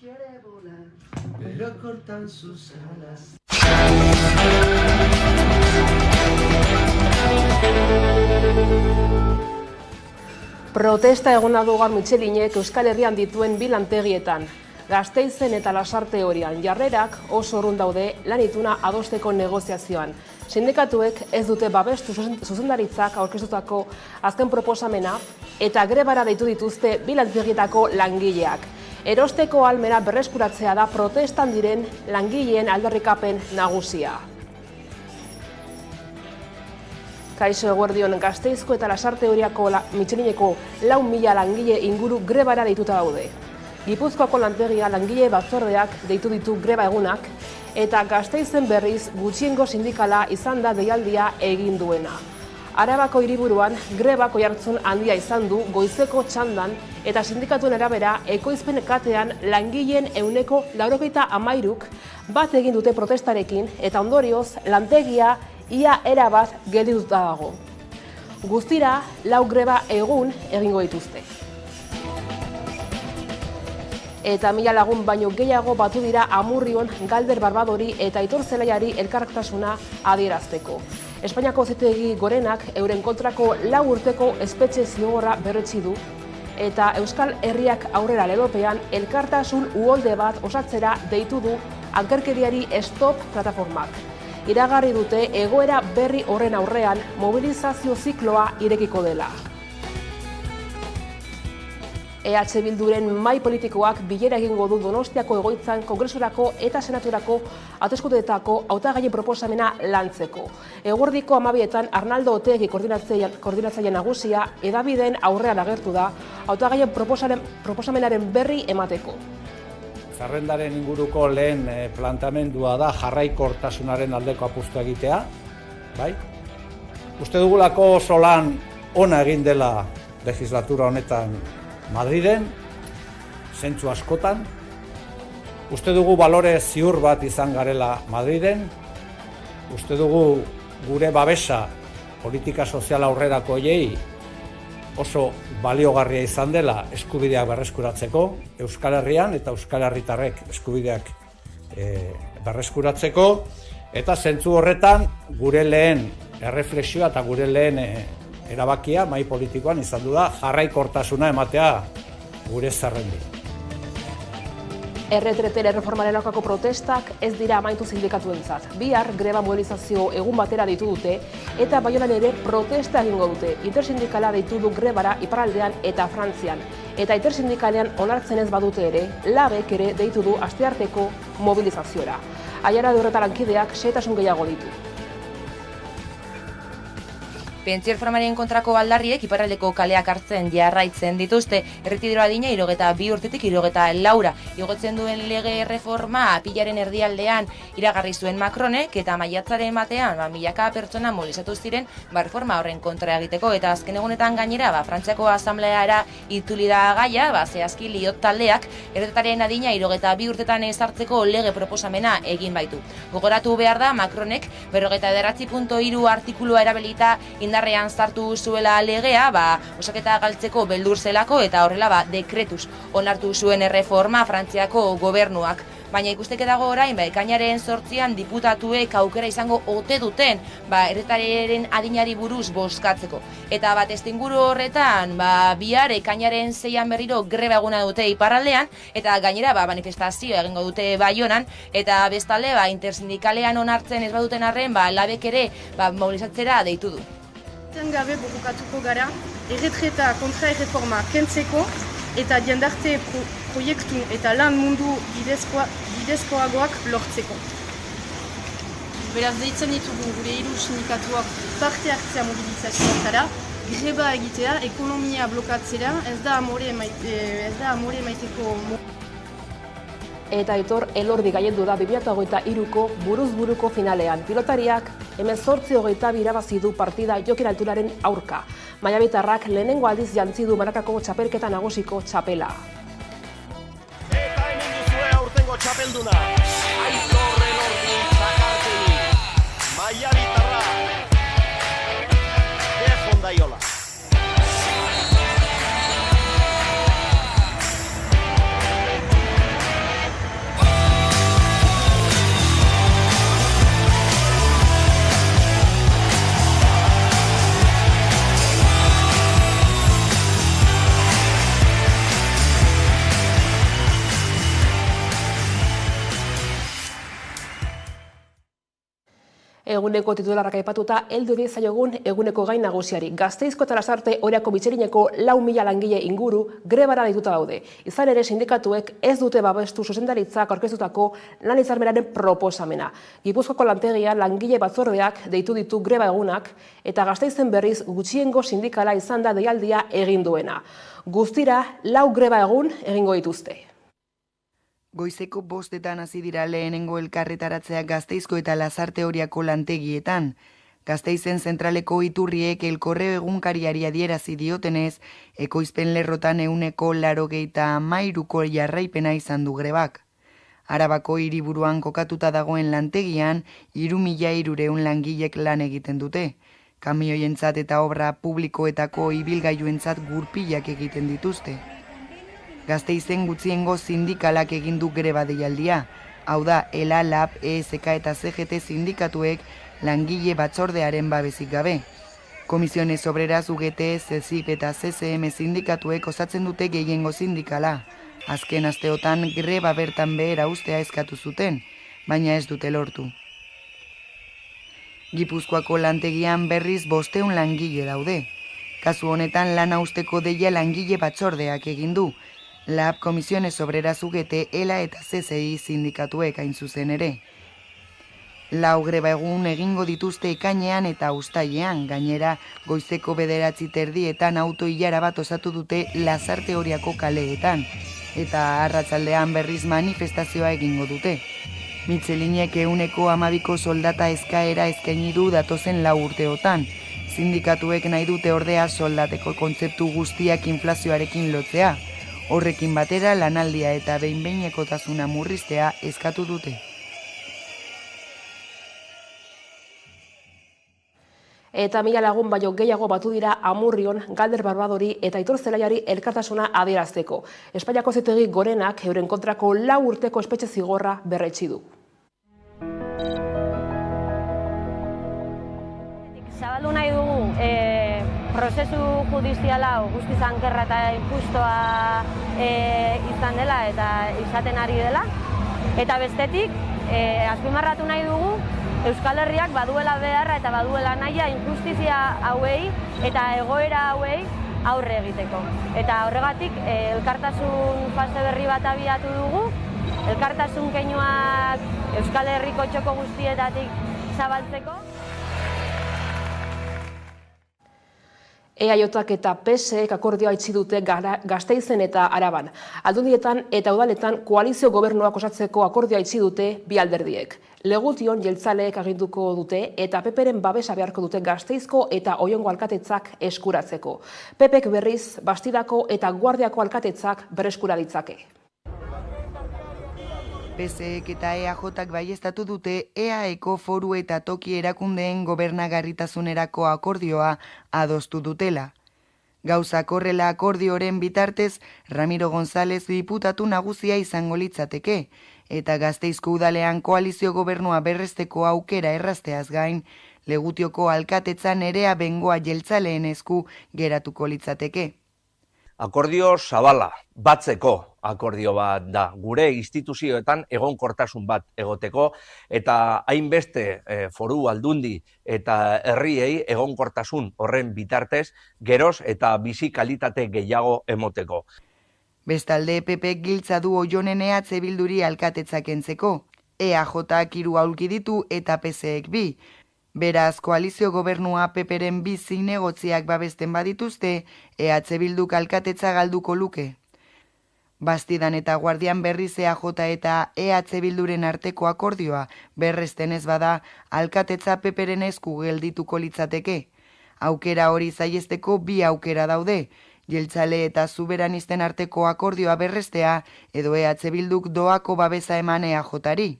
quiere volar, pero cortan sus alas. Protesta eguna du gaur Michelinek Euskal Herrian dituen bi lantegietan. Gasteizen eta Lasarte Orian jarrerak oso urrun daude lan ituna adosteko negoziazioan. Sindikatuek ez dute babestu zuzendaritzak aurkeztutako azken proposamena eta grebara deitu dituzte bi lantegietako langileak. Erosteko ahalmena berreskuratzea da protestan diren langileen aldarrikapen nagusia. Kaixo eguerdion, Gasteizko eta Lasarte Oriako Michelineko 4.000 langile inguru grebara deituta daude. Gipuzkoako lantegia langile batzordeak deitu ditu greba egunak eta Gasteizen berriz gutxiengo sindikala izan da deialdia egin duena. Arabako hiriburuan grebak oihartzun handia izan du goizeko txandan eta sindikatuen arabera ekoizpen katean langileen 93%k bat egin dute protestarekin eta ondorioz lantegia ia erabat geldituta dago. Guztira, 4 greba egun egingo dituzte. Eta 1000 lagun baino gehiago batu dira Amurrion Galder Barbadori eta Aitor Zelaiari elkartasuna adierazteko. Espainiako Auzitegi Gorenak euren kontrako 4 urteko espetxe zigorra berretsi du eta Euskal Herriak aurrera lelopean elkartasun uholde bat osatzera deitu du ankerkeriari stop plataformak. Iragarri dute egoera berri horren aurrean mobilizazio zikloa irekiko dela. EH Bilduren mahai politikoak bilera egingo du Donostiako egoitzan Kongresurako eta Senaturako hauteskundeetako hautagaien proposamena lantzeko. Eguerdiko 12etan Arnaldo Otegi koordinatzaile nagusia hedabideen aurrean agertu da hautagaien proposamenaren berri emateko. Zerrendaren inguruko lehen planteamendua da jarraikortasunaren aldeko apustua egitea, bai? Uste dugulako oso lan ona egin dela legislatura honetan Madriden, zentzu askotan. Uste dugu balore ziur bat izan garela Madriden. Uste dugu gure babesa politika sozial aurrerako hoiei oso baliogarria izan dela eskubideak berreskuratzeko Euskal Herrian eta Euskal Herritarrek eskubideak berreskuratzeko eta zentzu horretan gure lehen erreflexioa eta gure lehen erabakia mahai politikoan izan du da jarraikortasuna ematea gure zerrendi. Erretretele erreformaren aurkako protestak ez dira amaitu sindikatuentzat. Bihar greba mobilizazio egun batera deitu dute eta Baionan ere protesta egingo dute. Intersindikala deitu du grebara iparraldean eta Frantzian. Eta intersindikalean onartzen ez badute ere, labek ere deitu du astearteko mobilizaziora. Aiara de horretan lankideak xehetasun gehiago ditu. Pentsio erreformaren kontrako aldarriek iparraldeko kaleak hartzen jarraitzen dituzte. Erretidero adina 72 urtetik 74 igotzen duen lege erreforma apilaren erdialdean iragarri zuen Macronek eta maiatzaren batean milaka pertsona mobilizatu ziren reforma horren kontra egiteko eta azken egunetan gainera Frantziako asambleara itzuli da gaia, zehazki Liot taldeak erretaren adina 72 urtetan ezartzeko lege proposamena egin baitu. Gogoratu behar da Macronek 49.3 artikulua erabilita indarrean sartu zuela legea, osaketa galtzeko beldur zelako eta horrela dekretuz onartu zuen erreforma Frantziako gobernuak. Baina ikusteke dago orain, ekainaren 8an diputatuek aukera izango ote duten, erretaren adinari buruz bozkatzeko. Eta testuinguru horretan, bihar ekainaren 6an berriro greba eguna dute iparraldean, eta gainera manifestazioa egingo dute Baionan, eta bestalde intersindikalean onartzen ez baduten arren, labek ere mobilizatzera deitu du. Gabe borrokatuko gara, erretreta kontra erreforma kentzeko eta jendarte proiektu eta lan mundu bidezkoagoak lortzeko. Beraz, deitzen ditugu gure 3 sindikatuak parte hartzea mobilizazioetara, greba egitea, ekonomia blokatzera, ez da amore maiteko. Eta Aitor Elordi gailendu da 2023ko buruz-buruko finalean. Pilotariak 18-22 irabazi du partida Jokin Altunaren aurka. Maiabitarrak lehenengo aldiz jantzi du Marakako txapelketa nagusiko txapela. Eta hemen duzue aurtengo txapelduna. Aitor Elordi Zakartegi. Maiabitarra. Ez ondaiola. Eguneko titularrak aipatuta heldu diezaiogun eguneko gai nagusiari. Gasteizko eta Lasarte Oriako Mitxelineko 4.000 langile inguru grebara deituta daude. Izan ere sindikatuek ez dute babestu zuzendaritzak aurkeztutako lan hitzarmenaren proposamena. Gipuzkoako lantegian langile batzordeak deitu ditu greba egunak eta Gasteizen berriz gutxiengo sindikala izan da deialdia egin duena. Guztira 4 greba egun egingo dituzte. Goizeko 5:00 hasi dira lehenengo elkarretaratzeak Gasteizko eta Lasarte Oriako lantegietan. Gasteizen zentraleko iturriek El Correo egunkariari adierazi diotenez, ekoizpen lerrotan 83ko jarraipena izan du grebak. Arabako hiriburuan kokatuta dagoen lantegian 3.300 langilek lan egiten dute. Kamioientzat eta obra publikoetako ibilgailuentzat gurpilak egiten dituzte. Gasteizen gutxiengo sindikalak egin du greba deialdia. Hau da, ELA, LAB, ESK eta CGT sindikatuek langile batzordearen babesik gabe. Komisiones Obreras, UGT, CESIP eta CCM sindikatuek osatzen dute gehiengo sindikala. Azken asteotan greba bertan behera ustea eskatu zuten, baina ez dute lortu. Gipuzkoako lantegian berriz 500 langile daude. Kasu honetan lana usteko deia langile batzordeak egin du. LAB, Komisiones Obreras, UGT, ELA eta CCI sindikatuek hain zuzen ere. 4 greba egun egingo dituzte ekainean eta uztailean, gainera goizeko 9:30 auto-ilara bat osatu dute Lasarte Oriako kaleetan, eta arratsaldean berriz manifestazioa egingo dute. Mitxelinek 112ko soldata eskaera eskaini du datozen 4 urteotan. Sindikatuek nahi dute ordea soldateko kontzeptu guztiak inflazioarekin lotzea. Horrekin batera lanaldia eta behin-behinekotasuna murriztea eskatu dute. Eta 1000 lagun baino gehiago batu dira Amurrion, Galder Barbadori eta Aitor Zelaiari elkartasuna adierazteko. Espainiako Auzitegi Gorenak euren kontrako 4 urteko espetxe zigorra berretsi du. Zabaldu nahi dugu prozesu judiziala guztiz ankerra eta injustoa izan dela eta izaten ari dela. Eta bestetik, azpimarratu nahi dugu Euskal Herriak baduela beharra eta baduela nahia injustizia hauei eta egoera hauei aurre egiteko. Eta horregatik elkartasun fase berri bat abiatu dugu, elkartasun keinuak Euskal Herriko txoko guztietatik zabaltzeko. EAJak eta PSek akordioa itxi dute Gasteizen eta Araban. Aldundietan eta udaletan koalizio gobernuak osatzeko akordioa itxi dute bi alderdiek. Legution jeltzaleek aginduko dute eta PPren babesa beharko dute Gasteizko eta Oiongo alkatetzak eskuratzeko. PPek berriz Bastidako eta Guardiako alkatetzak bereskura ditzake. PSek eta EAJak baieztatu dute EAEko foru eta toki erakundeen gobernagarritasunerako akordioa adostu dutela. Gauzak horrela akordioren bitartez, Ramiro González diputatu nagusia izango litzateke, eta Gasteizko udalean koalizio gobernua berresteko aukera errazteaz gain, Legutioko alkatetza Nerea Bengoa jeltzaleen esku geratuko litzateke. Akordio zabala, batzeko akordio bat da. Gure instituzioetan egonkortasun bat egoteko eta hainbeste foru aldundi eta herriei egonkortasun horren bitartez geroz eta bizi kalitate gehiago emoteko. Bestalde PPek giltza du Oionen EH Bilduri alkatetza kentzeko. EAJak 3 aulki ditu eta PSek 2. Beraz, koalizio gobernua PPren bi zinegotziak babesten badituzte, EH Bilduk alkatetza galduko luke. Bastidan eta Guardian berriz EAJ eta EH Bilduren arteko akordioa berresten ez bada, alkatetza PPren esku geldituko litzateke. Aukera hori saiesteko 2 aukera daude, jeltzale eta zuberanisten arteko akordioa berrestea edo EH Bilduk doako babesa eman EAJari.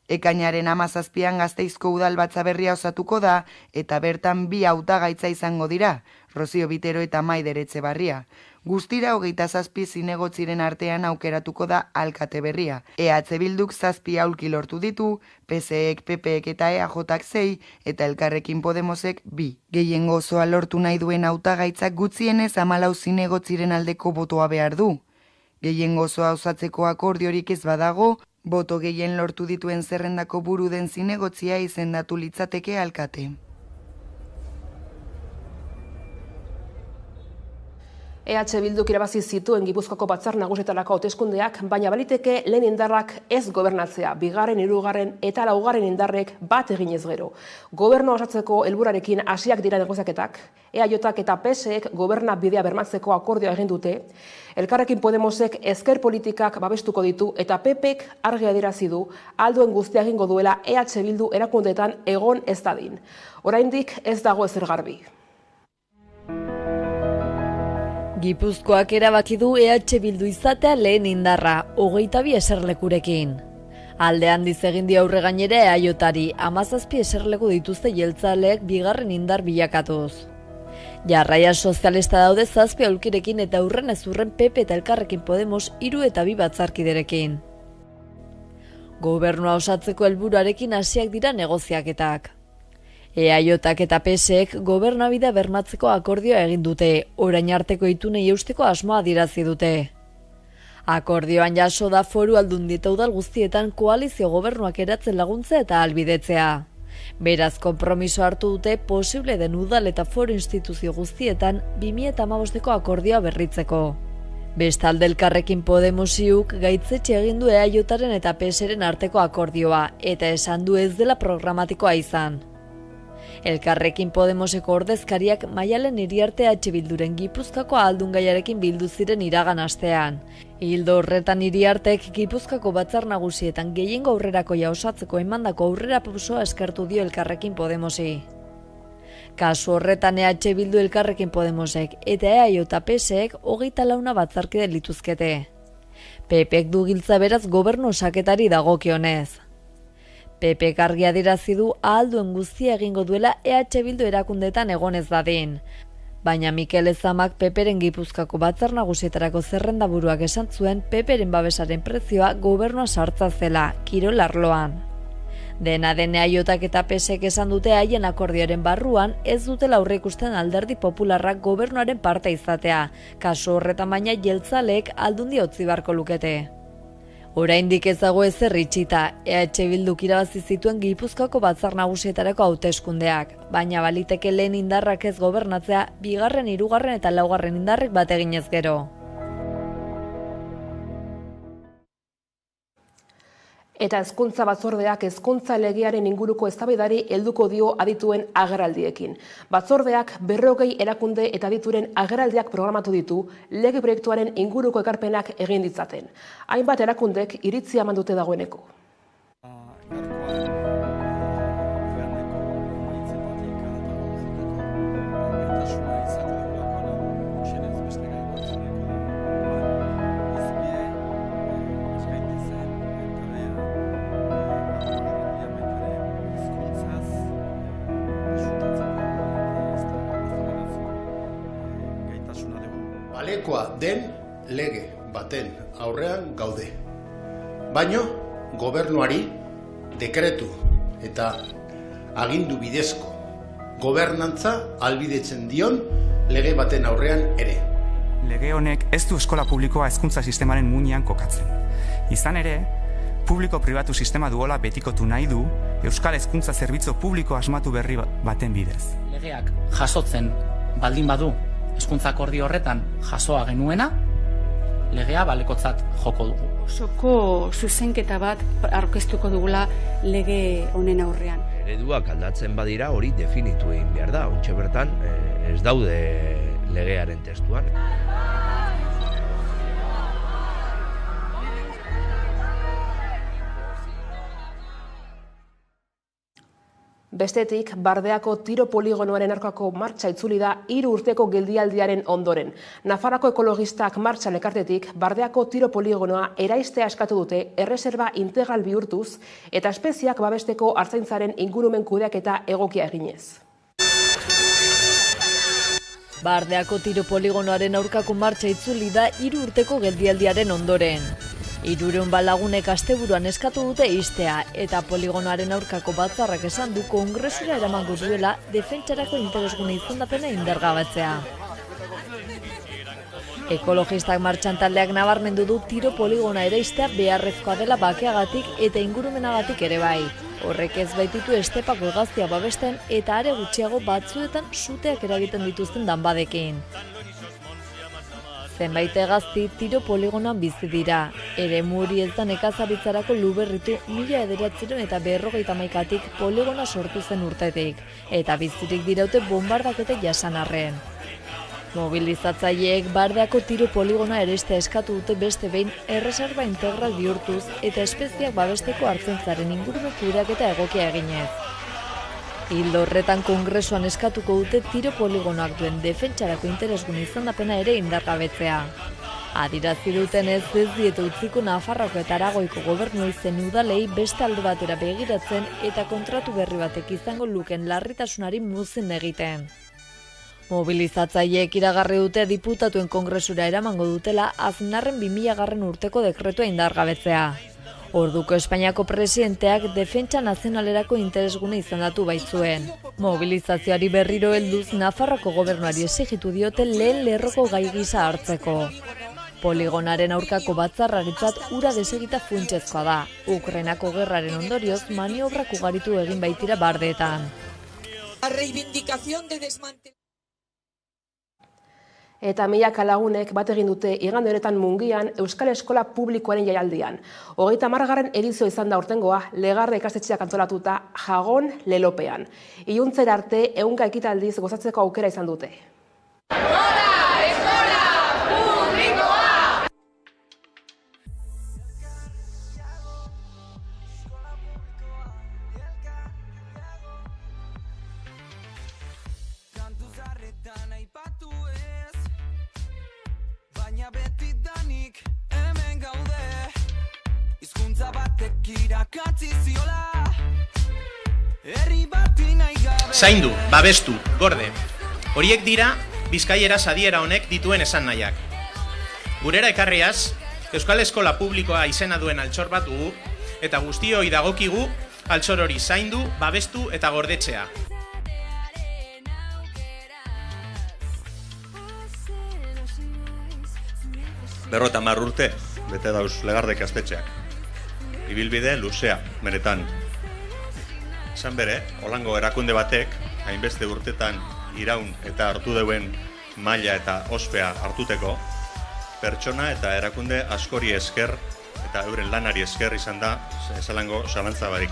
Ekainaren 17an Gasteizko udalbatza berria osatuko da eta bertan 2 hautagaitza izango dira, Rosio Bitero eta Maider Etxebarria. Guztira 27 zinegotziren artean aukeratuko da alkate berria. EH Bilduk 7 aulki lortu ditu, PSek, PPek eta EAJak 6 eta Elkarrekin Podemosek 2. Gehiengo osoa lortu nahi duen hautagaitzak gutxienez 14 zinegotziren aldeko botoa behar du. Gehiengo osoa osatzeko akordiorik ez badago, Boto gehien lortu dituen zerrendako buru den zinegotzia izendatu litzateke alkate. EH Bilduk irabazi zituen Gipuzkoako Batzar Nagusietarako hauteskundeak, baina baliteke lehen indarrak ez gobernatzea, bigarren, hirugarren eta laugarren indarrek bat eginez gero. Gobernua osatzeko helburarekin hasiak dira negoziaketak, EAJak eta PSek goberna bidea bermatzeko akordioa egin dute, Elkarrekin Podemosek ezker politikak babestuko ditu eta PPek argi adierazi du alduen guztia egingo duela EH Bildu erakundeetan egon ez dadin. Oraindik ez dago ezer garbi. Gipuzkoak erabaki du EH Bildu izatea lehen indarra, 22 eserlekurekin. Alde handiz egin dio aurre gainera EAJari, 17 eserleku dituzte jeltzaleek bigarren indar bilakatuz. Jarraia sozialista daude 7 aulkirekin eta hurren ez hurren PP eta Elkarrekin Podemos 3 eta 2 batzarkiderekin. Gobernua osatzeko helburuarekin hasiak dira negoziaketak. EAJak eta PSek gobernabidea bermatzeko akordioa egin dute, orain arteko itunei eusteko asmoa adierazi dute. Akordioan jaso da foru aldundi eta udal guztietan koalizio gobernuak eratzen laguntza eta ahalbidetzea. Beraz, konpromiso hartu dute posible den udal eta foru instituzio guztietan 2015ko akordioa berritzeko. Bestalde Elkarrekin Podemosiuk gaitzetxe egin du EAJaren eta PSren arteko akordioa eta esan du ez dela programatikoa izan. Elkarrekin Podemoseko ordezkariak Maialen Iriarte EH Bilduren Gipuzkoako ahaldungaiarekin bildu ziren iragan astean. Ildo horretan Iriartek Gipuzkoako Batzar Nagusietan gehiengo aurrerakoia osatzeko emandako aurrerapausoa eskertu dio Elkarrekin Podemosi. Kasu horretan EH Bildu Elkarrekin Podemosek eta EAJ eta PSek 24 batzarkide lituzkete. PPek du giltza beraz gobernu osaketari dagokionez. PPek argi adierazi du ahalduen guztia egingo duela EH Bildu erakundeetan egonez dadin. Baina Mikel Ezamak PPren Gipuzkoako Batzar Nagusietarako zerrendaburuak esan zuen PPren babesaren prezioa gobernua sartza zela, kirol arloan. Dena den EAJak eta PSek esan dute haien akordioaren barruan ez dutela aurreikusten Alderdi Popularrak gobernuaren parte izatea, kasu horretan baina jeltzaleek aldundi utzi beharko lukete. Oraindik ez dago ezer itxita, EH Bilduk irabazi zituen Gipuzkoako Batzar Nagusietarako hauteskundeak, baina baliteke lehen indarrak ez gobernatzea, bigarren, hirugarren eta laugarren indarrek bat eginez gero. Eta hezkuntza batzordeak hezkuntza legearen inguruko eztabaidari helduko dio adituen agerraldiekin. Batzordeak 40 erakunde eta adituren agerraldiak programatu ditu lege proiektuaren inguruko ekarpenak egin ditzaten. Hainbat erakundek iritzia eman dute dagoeneko. Balekoa den lege baten aurrean gaude. Baino, gobernuari dekretu eta agindu bidezko gobernantza ahalbidetzen dion lege baten aurrean ere. Lege honek ez du eskola publikoa hezkuntza sistemaren muinean kokatzen. Izan ere, publiko-pribatu sistema duola betikotu nahi du Euskal Hezkuntza Zerbitzu publiko asmatu berri baten bidez. Legeak jasotzen baldin badu hezkuntza akordio horretan jasoa genuena, legea balekotzat joko dugu. Osoko zuzenketa bat aurkeztuko dugula lege honen aurrean. Ereduak aldatzen badira hori definitu egin behar da, ontxe bertan ez daude legearen testuan. Bestetik, Bardeako tiro poligonoaren aurkako martxa itzuli da 3 urteko geldialdiaren ondoren. Nafarroako ekologistak martxan ekartetik, Bardeako tiro poligonoa eraistea eskatu dute erreserba integral bihurtuz eta espeziak babesteko artzaintzaren ingurumen kudeaketa egokia eginez. Bardeako tiro poligonoaren aurkako martxa itzuli da 3 urteko geldialdiaren ondoren. 300 lagunek asteburuan eskatu dute ixtea eta poligonoaren aurkako batzarrak esan du kongresura eramango duela defentsarako interesgune izendapena indargabetzea. Ekologistak martxan taldeak nabarmendu du tiro poligona eraistea beharrezkoa dela bakeagatik eta ingurumenagatik ere bai. Horrek ez baititu estepako hegaztia babesten eta are gutxiago batzuetan suteak eragiten dituzten danbadekin. Zenbait hegazti tiro poligonan bizi dira. Eremu hori ez da nekazaritzarako luberritu 1951tik poligona sortu zen urtetik, eta bizirik diraute bombardaketek jasan arren. Mobilizatzaileek Bardeako tiro poligona eraistea eskatu dute beste behin erreserba integral bihurtuz eta espeziak babesteko hartzentzaren ingurume kudeaketa egokia eginez. Ildo horretan kongresuan eskatuko dute tiro poligonoak duen defentsarako interesgun izendapena ere indargabetzea. Adirazi dutenez ez diete utziko Nafarroako eta Aragoiko gobernu izen udalei beste alde batera begiratzen eta kontratu berri batek izango luken larritasunari muzin egiten. Mobilizatzaileek iragarri dute diputatuen kongresura eramango dutela Aznarren 2000 urteko dekretua indargabetzea. Orduko Espainiako presidenteak defentsa nazionalerako interesgune izendatu baitzuen. Mobilizazioari berriro helduz Nafarroko gobernuari exigitu diote lehen lerroko gai gisa hartzeko. Poligonaren aurkako batzarraritzat ura desegita funtsezkoa da. Ukrainako gerraren ondorioz maniobrak ugaritu egin baitira Bardeetan. Eta milaka lagunek bat egin dute igande honetan Mungian Euskal Eskola Publikoaren jaialdian. 30. edizio izan da aurtengoa, Legarde ikastetxeak antolatuta Jagon Lelopean. Iluntzera arte 100 ekitaldiz gozatzeko aukera izan dute. Zaindu, babestu, gorde. Horiek dira bizkaieraz adiera honek dituen esan nahiak. Gurera ekarriaz, Euskal Eskola Publikoa izena duen altxor bat dugu, eta guztioi dagokigu altxor hori zaindu, babestu eta gordetzea. Berrota urte, bete dauz Legarde ikastetxeak. Ibilbide luzea, benetan. Izan bere, holango erakunde batek, hainbeste urtetan iraun eta hartu deuen maila eta ospea hartuteko, pertsona eta erakunde askori esker eta euren lanari esker izan da esalango zalantza barik.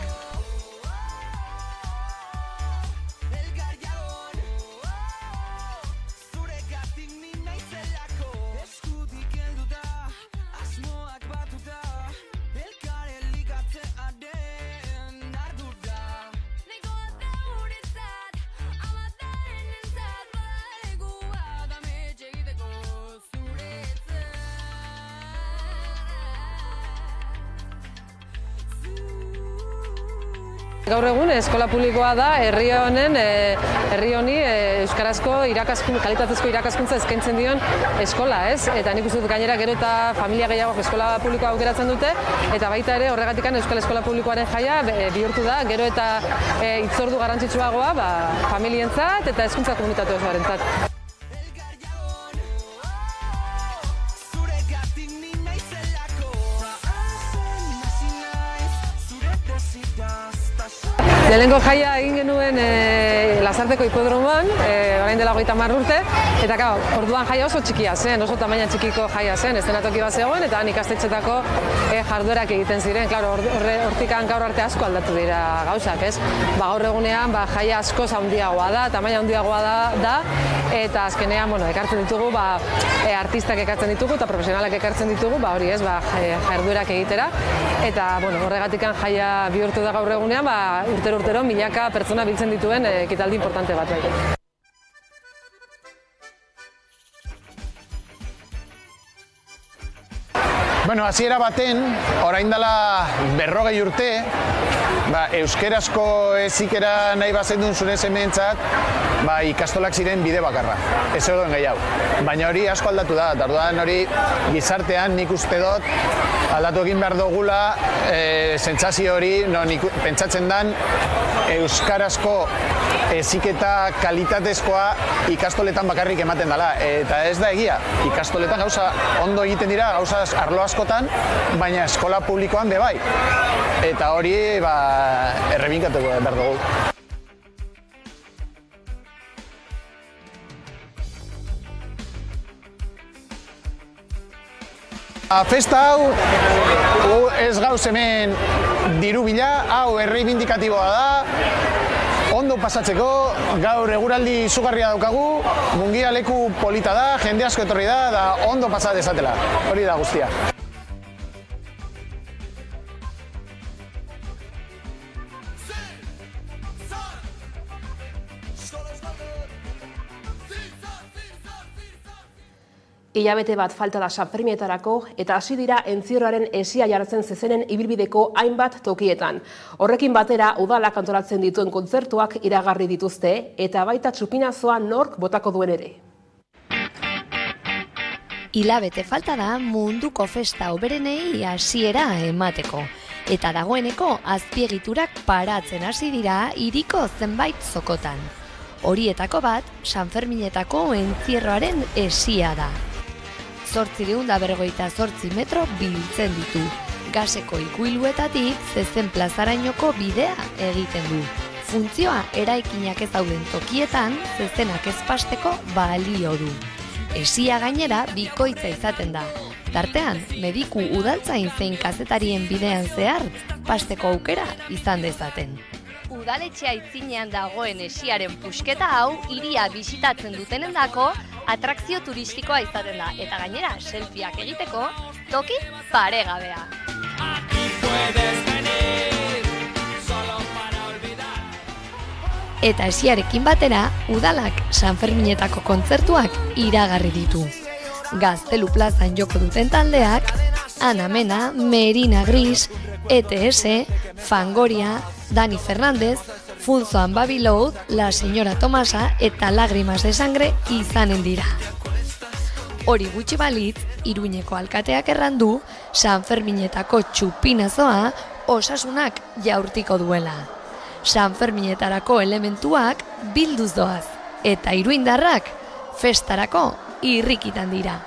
Gaur egun eskola publikoa da herri honi euskarazko kalitatezko irakaskuntza eskaintzen dion eskola, ez? Eta nik uste dut gainera gero eta familia gehiago eskola publikoa aukeratzen dute, eta baita ere horregatikan Euskal Eskola Publikoaren jaia bihurtu da, gero eta hitzordu garrantzitsuagoa familientzat eta hezkuntza komunitate osoarentzat. Lehenengo jaia egin genuen Lasarteko hipodromoan, orain dela 30 urte, eta orduan jaia oso txikia zen, oso tamaina txikiko jaia zen, eszenatoki bat zegoen, eta ikastetxetako jarduerak egiten ziren. Hortikan gaur arte asko aldatu dira gauzak, ez? Gaur egunean jaia askoz handiagoa da, tamaina handiagoa da, eta azkenean ekartzen ditugu, artistak ekartzen ditugu eta profesionalak ekartzen ditugu, hori ez, jarduerak egitera, eta horregatikan jaia bihurtu da gaur egunean, urtero milaka pertsona biltzen dituen ekitaldi importante bat bai. Hasiera baten, orain dela 40 urte, euskerazko ezikera nahi bazendun zure semeentzat, ikastolak ziren bide bakarra. Ez edoen gehiago. Baina hori asko aldatu da, eta orduan hori gizartean nik uste dut aldatu egin behar dugula sentsazio hori, nik pentsatzen dan euskarazko heziketa kalitatezkoa ikastoletan bakarrik ematen dela. Eta ez da egia, ikastoletan gauza ondo egiten dira, gauza arlo askotan, baina eskola publikoan be bai. Eta hori errebinkatuko behar dugu. Festa hau ez gauz hemen diru bila, hau erreibindikatiboa da, ondo pasatzeko, gaur eguraldi izugarria daukagu, Mungia leku polita da, jende asko etorri da ondo pasa dezatela, hori da guztia. Hilabete bat falta da Sanferminetarako eta hasi dira entzierroaren hesia jartzen zezenen ibilbideko hainbat tokietan. Horrekin batera udalak antolatzen dituen kontzertuak iragarri dituzte eta baita txupinazoa nork botako duen ere. Hilabete falta da munduko festa hoberenei hasiera emateko. Eta dagoeneko azpiegiturak paratzen hasi dira hiriko zenbait zokotan. Horietako bat Sanferminetako entzierroaren hesia da. 858 metro biltzen ditu. Gaseko ikuiluetatik zezen plazarainoko bidea egiten du. Funtzioa eraikinak ez dauden tokietan zezenak ez pasteko balio du. Hesia gainera bikoitza izaten da. Tartean, mediku udaltzain zein kazetarien bidean zehar pasteko aukera izan dezaten. Udaletxea aitzinean dagoen hesiaren pusketa hau hiria bisitatzen dutenendako atrakzio turistikoa izaten da eta gainera selfieak egiteko toki paregabea. Eta hesiarekin batera udalak Sanferminetako kontzertuak iragarri ditu. Gaztelu plazan joko duten taldeak Ana Mena, Merina Gris, ETS, Fangoria, Dani Fernández, Funzoan Babiloud, La Señora Tomasa eta Lágrimas de Sangre izanen dira. Hori gutxi balitz, Iruñeko alkateak errandu, Sanferminetako txupinazoa osasunak jaurtiko duela. Sanferminetarako elementuak bilduz doaz, eta iruindarrak festarako irrikitan dira.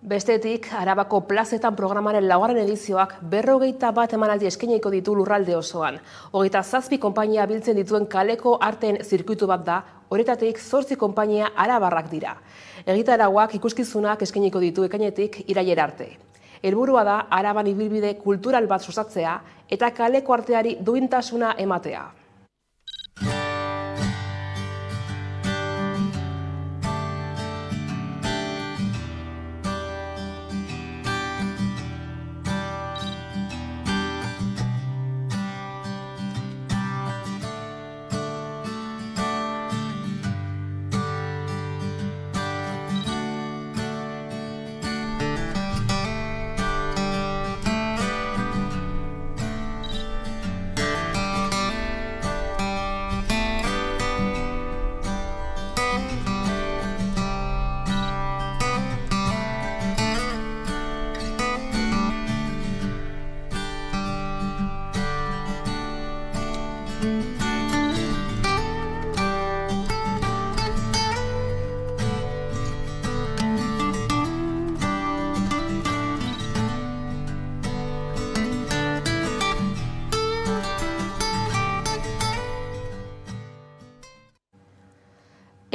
Bestetik, Arabako plazetan programaren laugarren edizioak 51 emanaldi eskainiko ditu lurralde osoan. 27 konpainia biltzen dituen kaleko arteen zirkuitu bat da, horretatik 8 konpainia arabarrak dira. Egitarauak ikuskizunak eskainiko ditu ekainetik irailera arte. Helburua da Araban ibilbide kultural bat sustatzea eta kaleko arteari duintasuna ematea.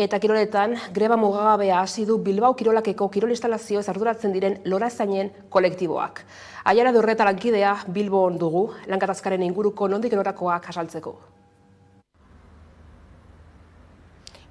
Eta kiroletan, greba mugagabea hasi du Bilbao Kirolakeko kirol instalazioez arduratzen diren lorazainen kolektiboak. Aiara Durreta lankidea Bilbon dugu, lankatazkaren inguruko nondik norakoak azaltzeko.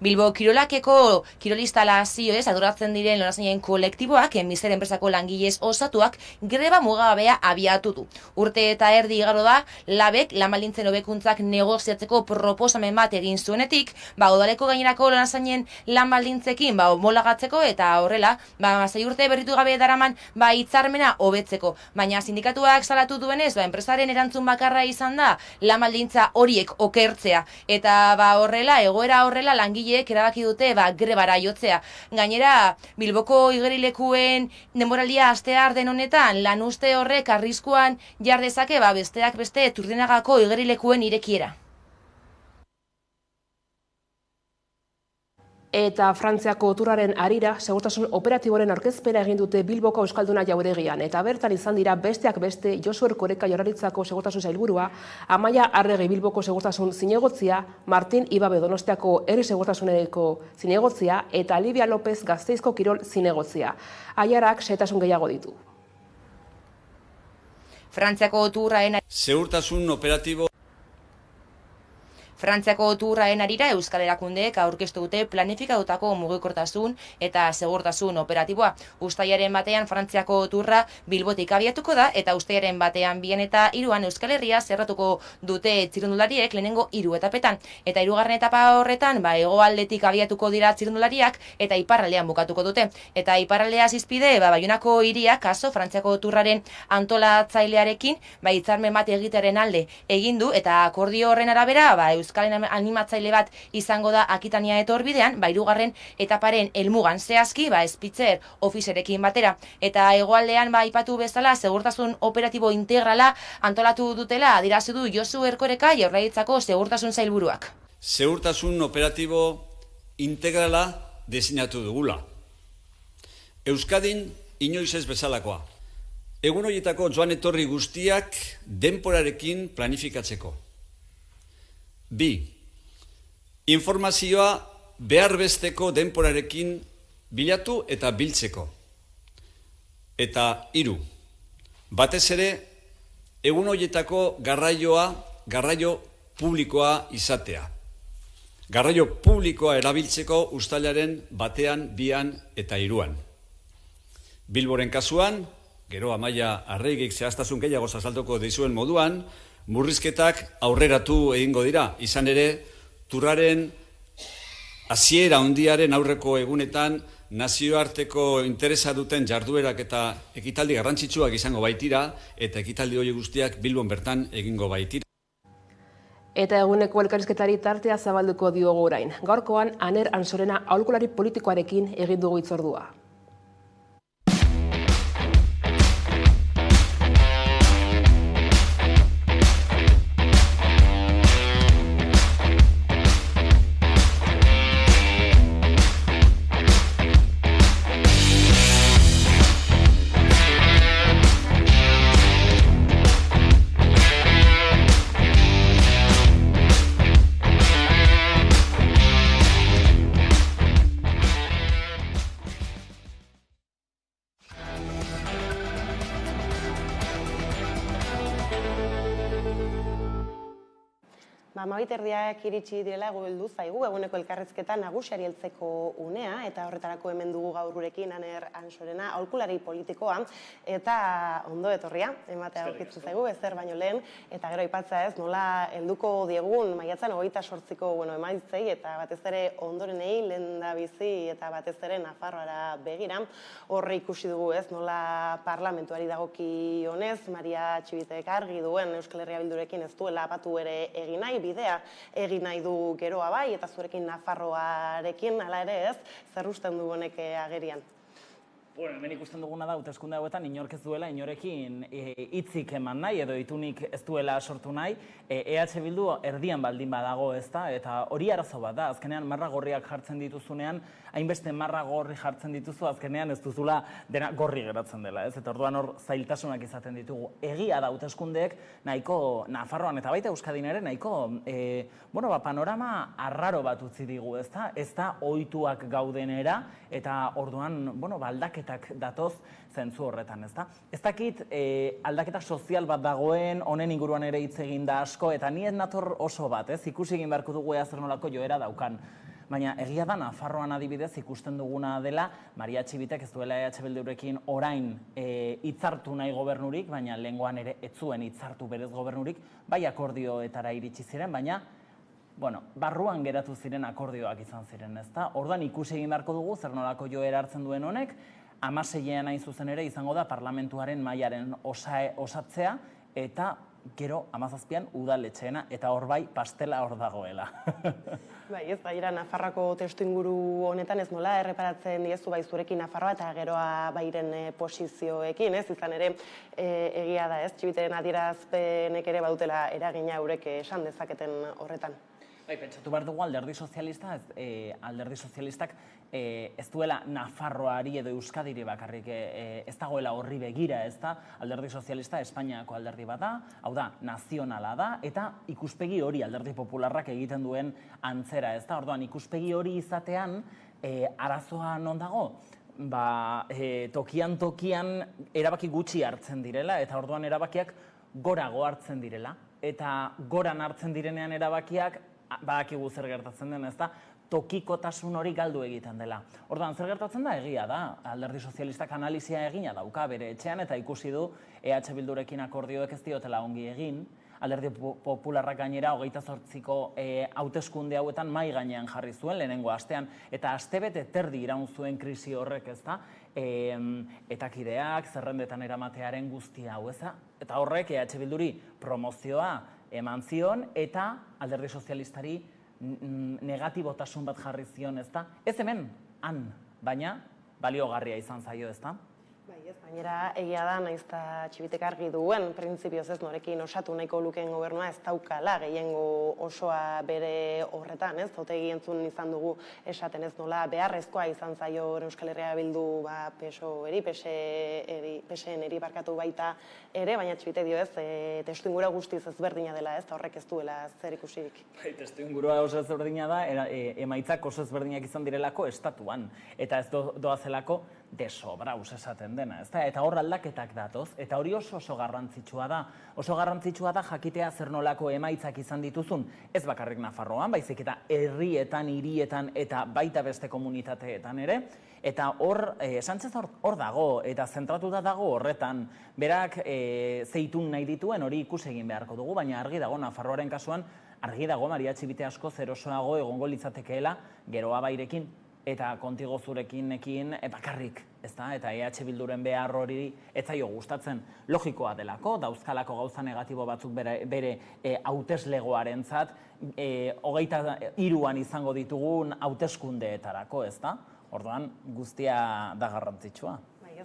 Bilbo Kirolakeko kirolistalazioez arduratzen diren lorazainen kolektiboak Miser enpresako langilez osatuak greba mugagabea abiatu du. Urte eta erdi igaro da, labek lan-baldintzen hobekuntzak negoziatzeko proposamen bat egin zuenetik, udaleko gainerako lorazainen lan-baldintzekin homolagatzeko eta horrela, 6 urte berritu gabe daraman hitzarmena hobetzeko. Baina sindikatuak salatu duenez, enpresaren erantzun bakarra izan da lan-baldintza horiek okertzea. Eta horrela, egoera horrela langile langileek erabaki dute grebara jotzea. Gainera, Bilboko igerilekuen denboraldia astear den honetan, lan uste horrek arriskuan jar dezake besteak beste Turdinagako igerilekuen irekiera. Eta Frantziako turraren harira, segurtasun operatiboren aurkezpena egin dute Bilboko Euskalduna Jauregian, eta bertan izan dira besteak beste Josu Erkoreka Jaurlaritzako segurtasun sailburua, Amaia Arregi Bilboko segurtasun zinegotzia, Martin Ibabe Donostiako herri segurtasuneko zinegotzia, eta Livia López Gasteizko kirol zinegotzia. Aiarak xehetasun gehiago ditu. Frantziako turraen segurtasun operatibo Frantziako turraen harira Euskal Erakundeek aurkeztu dute planifikatutako mugikortasun eta segurtasun operatiboa. Uztailaren batean Frantziako turra Bilbotik abiatuko da eta uztailaren batean 2 eta 3 Euskal Herria zerratuko dute txirrindulariek lehenengo 3 etapetan. Eta 3. etapa horretan hegoaldetik abiatuko dira txirrindulariak eta iparraldean bukatuko dute. Eta iparraldea zizpide Baionako hiriak kaso Frantziako turraren antolatzailearekin hitzarmen bat egitearen alde egin du eta akordio horren arabera Euskalen animatzaile bat izango da Akitania etorbidean, 3. etaparen helmugan zehazki, Spitzer ofizerekin batera. Eta hegoaldean aipatu bezala segurtasun operatibo integrala antolatu dutela adierazi du Josu Erkoreka Jaurlaritzako segurtasun sailburuak. Segurtasun operatibo integrala diseinatu dugula. Euskadin inoiz ez bezalakoa. Egun horietako joan etorri guztiak denporarekin planifikatzeko. 2. Informazioa behar besteko denporarekin bilatu eta biltzeko. Eta 3. Batez ere, egun horietako garraio publikoa izatea. Garraio publikoa erabiltzeko uztailaren 1, 2 eta 3. Bilboren kasuan, gero Amaia Arregik zehaztasun gehiago azalduko dizuen moduan, murrizketak aurreratu egingo dira, izan ere, turraren hasiera handiaren aurreko egunetan nazioarteko interesa duten jarduerak eta ekitaldi garrantzitsuak izango baitira, eta ekitaldi hori guztiak Bilbon bertan egingo baitira. Eta eguneko elkarrizketari tartea zabalduko diogu orain. Gaurkoan, Aner Ansorena aholkulari politikoarekin egin dugu hitzordua. Erdiak iritsi direla heldu zaigu eguneko elkarrizketa nagusiari heltzeko unea, eta horretarako hemen dugu gaur gurekin Aner Ansorena aholkulari politikoa, eta ondo etorria ematea aurkitzen zaigu ezer baino lehen, eta gero aipatza ez nola helduko diegun maiatzan 28ko emaitzei, eta batez ere ondorenei lehendabizi eta batez ere Nafarroara begira. Horre ikusi dugu ez nola parlamentuari dagokionez Maria Txibitek argi duen Euskal Herria Bildurekin ez duela batu ere egin nahi, bidea egin nahi du geroa bai, eta zurekin Nafarroarekin, hala ere ez, zer usten du honek agerian? Hemen ikusten duguna da, hauteskunde hauetan inork ez duela inorekin hitzik eman nahi, edo itunik ez duela sortu nahi, EH Bildu erdian baldin badago ez da, eta hori arazo bat da, azkenean marra gorriak jartzen dituzunean, hainbeste marra gorri jartzen dituzu, azkenean ez duzula dena gorri geratzen dela, ez? Eta orduan hor zailtasunak izaten ditugu. Egia da hauteskundeek nahiko Nafarroan eta baita Euskadin ere nahiko panorama arraro bat utzi digu, ez da? Ez da ohituak gaudenera, eta orduan, aldaketak datoz zentzu horretan, ez da? Ez dakit aldaketa sozial bat dagoen, honen inguruan ere hitz egin da asko, eta ni ez nator oso bat, ez? Ikusi egin beharko dugu zer nolako joera daukan. Baina egia da Nafarroan adibidez ikusten duguna dela, Maria Txibitek ez duela EH Bildurekin orain hitzartu nahi gobernurik, baina lehengoan ere ez zuen hitzartu berez gobernurik, bai akordioetara iritsi ziren, baina barruan geratu ziren akordioak izan ziren, ezta? Orduan ikusi egin beharko dugu zer nolako joera hartzen duen honek, 16ean hain zuzen ere izango da parlamentuaren mailaren osatzea, eta gero 17an udaletxeena, eta hor bai pastela hor dagoela. Bai, ez, baira Nafarroako testu inguru honetan ez nola erreparatzen diezu bai zurekin Nafarroa eta geroa bairen posizioekin, ez, izan ere egia da, ez, txibiteren adierazpenek ere badutela eragina eurek esan dezaketen horretan. Bai, pentsatu behar dugu alderdi sozialistak ez duela Nafarroari edo Euskadiri bakarrik ez dagoela horri begira, ez da, alderdi sozialista Espainiako alderdi bat da, hau da, nazionala da, eta ikuspegi hori alderdi popularrak egiten duen antzera, ez da, orduan ikuspegi hori izatean arazoa non dago? Tokian erabaki gutxi hartzen direla, eta orduan erabakiak gorago hartzen direla, eta goran hartzen direnean erabakiak badakigu zer gertatzen den, ez da, tokikotasun hori galdu egiten dela. Orduan, zer gertatzen da? Egia da, alderdi sozialistak analizia egina dauka bere etxean, eta ikusi du EH Bildurekin akordioek ez diotela ongi egin, alderdi popularrak gainera 28ko hauteskunde hauetan mahai gainean jarri zuen lehenengo astean, eta astebete terdi iraun zuen krisi horrek, ez da, etakideak, zerrendetan eramatearen guztia hau, ez da, eta horrek EH Bilduri promozioa eman zion, eta alderdi sozialistari negatibotasun bat jarri zion, ez da? Ez hemen, han, baina baliogarria izan zaio, ez da? Bai, ez, gainera egia da, naiz eta txibitek argi duen, printzipioz ez norekin osatu nahiko lukeen gobernua ez daukala gehiengo osoa bere horretan, ez? Zautegi entzun izan dugu esaten ez nola beharrezkoa izan zaio Euskal Herria Bildu PSOE-eri, PSN-eri barkatu baita ere, baina txibitek dio ez, testu ingura guztiz ezberdina dela, ez? Horrek ez duela zer ikusik. Bai, testu ingurua oso ezberdina da, emaitzak oso ezberdinak izan direlako estatuan, eta ez doazelako desobrauz esaten dena, ezta? Eta hor aldaketak datoz, eta hori oso garrantzitsua da. Oso garrantzitsua da jakitea zer nolako emaitzak izan dituzun, ez bakarrik Nafarroan, baizik eta herrietan, hirietan eta baita beste komunitateetan ere, eta hor, Sánchez hor dago, eta zentratuta dago horretan, berak zeitun nahi dituen hori ikus egin beharko dugu, baina argi dago Nafarroaren kasuan, argi dago mariatxibite asko zerosoago egongo litzatekeela geroa bairekin, eta kontigo zurekinekin bakarrik, ezta? Eta EH Bilduren behar hori ez zaio gustatzen logikoa delako, dauzkalako gauza negatibo batzuk bere hauteslegoarentzat, 23an izango ditugun hauteskundeetarako, ezta? Orduan guztia da garrantzitsua.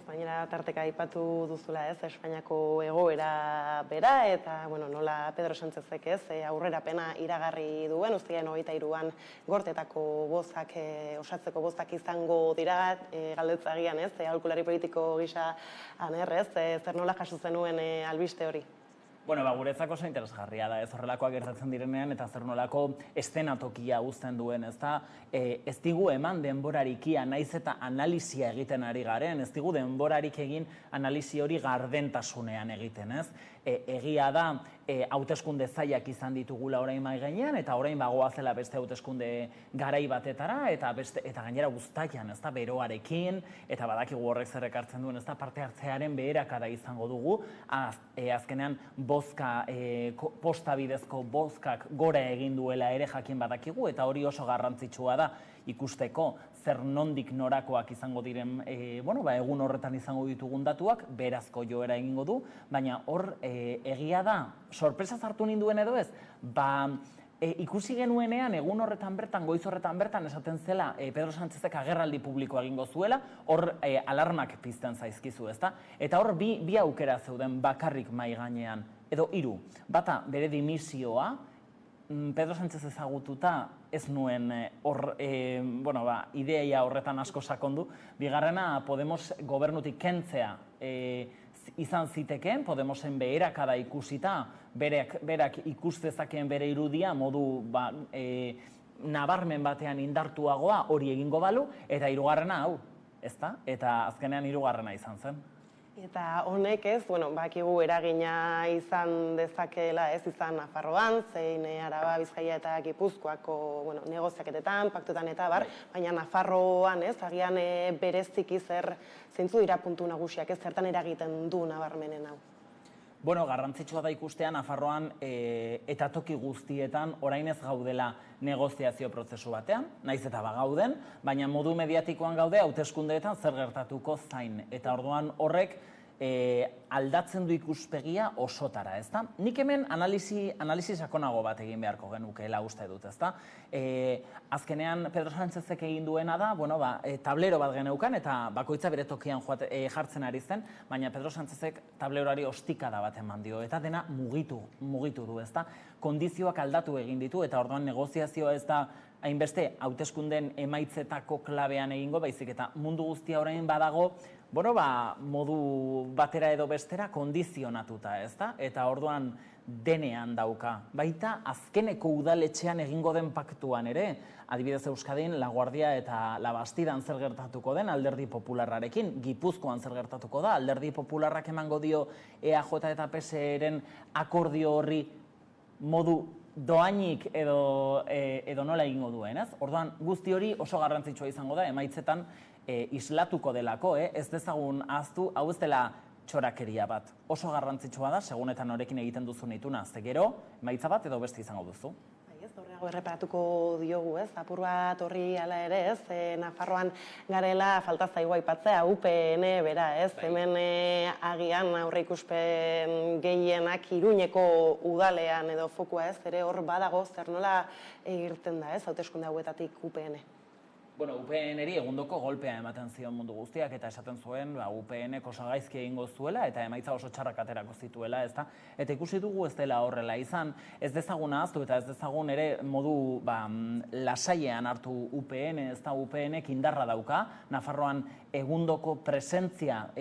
Baina tarteka aipatu duzula ez, Espainiako egoera bera, eta nola Pedro Sánchezek ez, aurrerapena iragarri duen, uztailaren 23an gortetako bozak, osatzeko bozak izango dira, galdetzagian ez, aholkulari politiko gisa anerrez, zer nola jaso zenuen albiste hori? Guretzako oso interesgarria da, ez horrelakoak gertatzen direnean, eta zer nolako eszenatokia uzten duen, ez da, ez digu eman denborarikia, naiz eta analizia egiten ari garen, ez digu denborarik egin analizi hori gardentasunean egiten, ez? Egia da, hauteskunde zailak izan ditugula orain mai gainean, eta orain bagoazela beste hauteskunde garai batetara, eta gainera guztaian, ez da, beroarekin, eta badakigu horrek zer ekartzen duen, ez da, parte hartzearen beherakada izango dugu, azkenean posta bidezko bozkak gora egin duela ere jakin badakigu, eta hori oso garrantzitsua da ikusteko zer nondik norakoak izango diren, egun horretan izango ditugun datuak, berazko joera egingo du, baina hor egia da, sorpresa hartu ninduen edo ez, ikusi genuenean egun horretan bertan, goiz horretan bertan esaten zela Pedro Sánchezek agerraldi publiko egingo zuela, hor alarmak pizten zaizkizu, ezta? Eta hor bi aukera zeuden bakarrik mai gainean, edo 3. Bata, bere dimisioa, Pedro Sánchez ezagututa ez nuen ideia horretan asko sakondu. Bigarrena, Podemos gobernutik kentzea izan zitekeen, Podemosen beherakada ikusita, berak ikustezakeen bere irudia modu nabarmen batean indartuagoa hori egingo balu, eta 3. hau, ezta? Eta azkenean 3. izan zen. Eta honek ez, bakigu eragina izan dezakeela ez izan Nafarroan, zein Araba, Bizkaia eta Gipuzkoako negoziaketetan, paktuetan eta bar, baina Nafarroan ez, agian bereziki zeintzu dira puntu nagusiak ez, zertan eragiten du nabarmenen hau? Garrantzitsua da ikustea Nafarroan eta toki guztietan orain ez gaudela negoziazio prozesu batean, naiz eta bagauden, baina modu mediatikoan gaude hauteskundeetan zer gertatuko zain. Eta orduan horrek aldatzen du ikuspegia osotara, ezta? Nik hemen analisi sakonago bat egin beharko genukeela uste dut, ezta? Azkenean Pedro Sánchezek egin duena da, tablero bat geneukan eta bakoitza bere tokian jartzen ari zen, baina Pedro Sánchezek tablerori ostikada bat eman dio eta dena mugitu du, ezta? Kondizioak aldatu egin ditu eta orduan negoziazioa ez da hainbeste hauteskunden emaitzetako klabean egingo, baizik eta mundu guztia orain badago, modu batera edo bestera kondizionatuta, ezta? Eta orduan denean dauka. Baita azkeneko udaletxean egingo den paktuan ere, adibidez Euskadin, La Guardia eta La Bastidan zer gertatuko den Alderdi Popularrarekin, Gipuzkoan zer gertatuko da, Alderdi Popularrak emango dio EAJ eta PSeren akordio horri modu doainik edo nola egingo duen, ez? Orduan, guzti hori oso garrantzitsua izango da, emaitzetan islatuko delako, ez dezagun ahaztu, hau ez dela txorakeria bat. Oso garrantzitsua da, segunetan norekin egiten duzu nituna, ze gero, emaitza bat edo beste izango duzu. Horreago erreparatuko diogu, ez? Apur bat horri ala ere, ez? Nafarroan garela falta zaigu aipatzea, UPN bera, ez? Hemen agian aurreikuspen gehienak Iruñeko udalean edo fokua, ez? Ere hor badago zer nola irten da, ez? Hauteskunde hauetatik UPN. UPN-eri egundoko golpea ematen zion mundu guztiak eta esaten zuen UPN-ek oso gaizki egingo zuela eta emaitza oso txarrak aterako zituela, ezta? Eta ikusi dugu ez dela horrela izan, ez dezagun ahaztu eta ez dezagun ere modu lasailean hartu UPN, ezta UPN-ek indarra dauka, Nafarroan egundoko presentzia,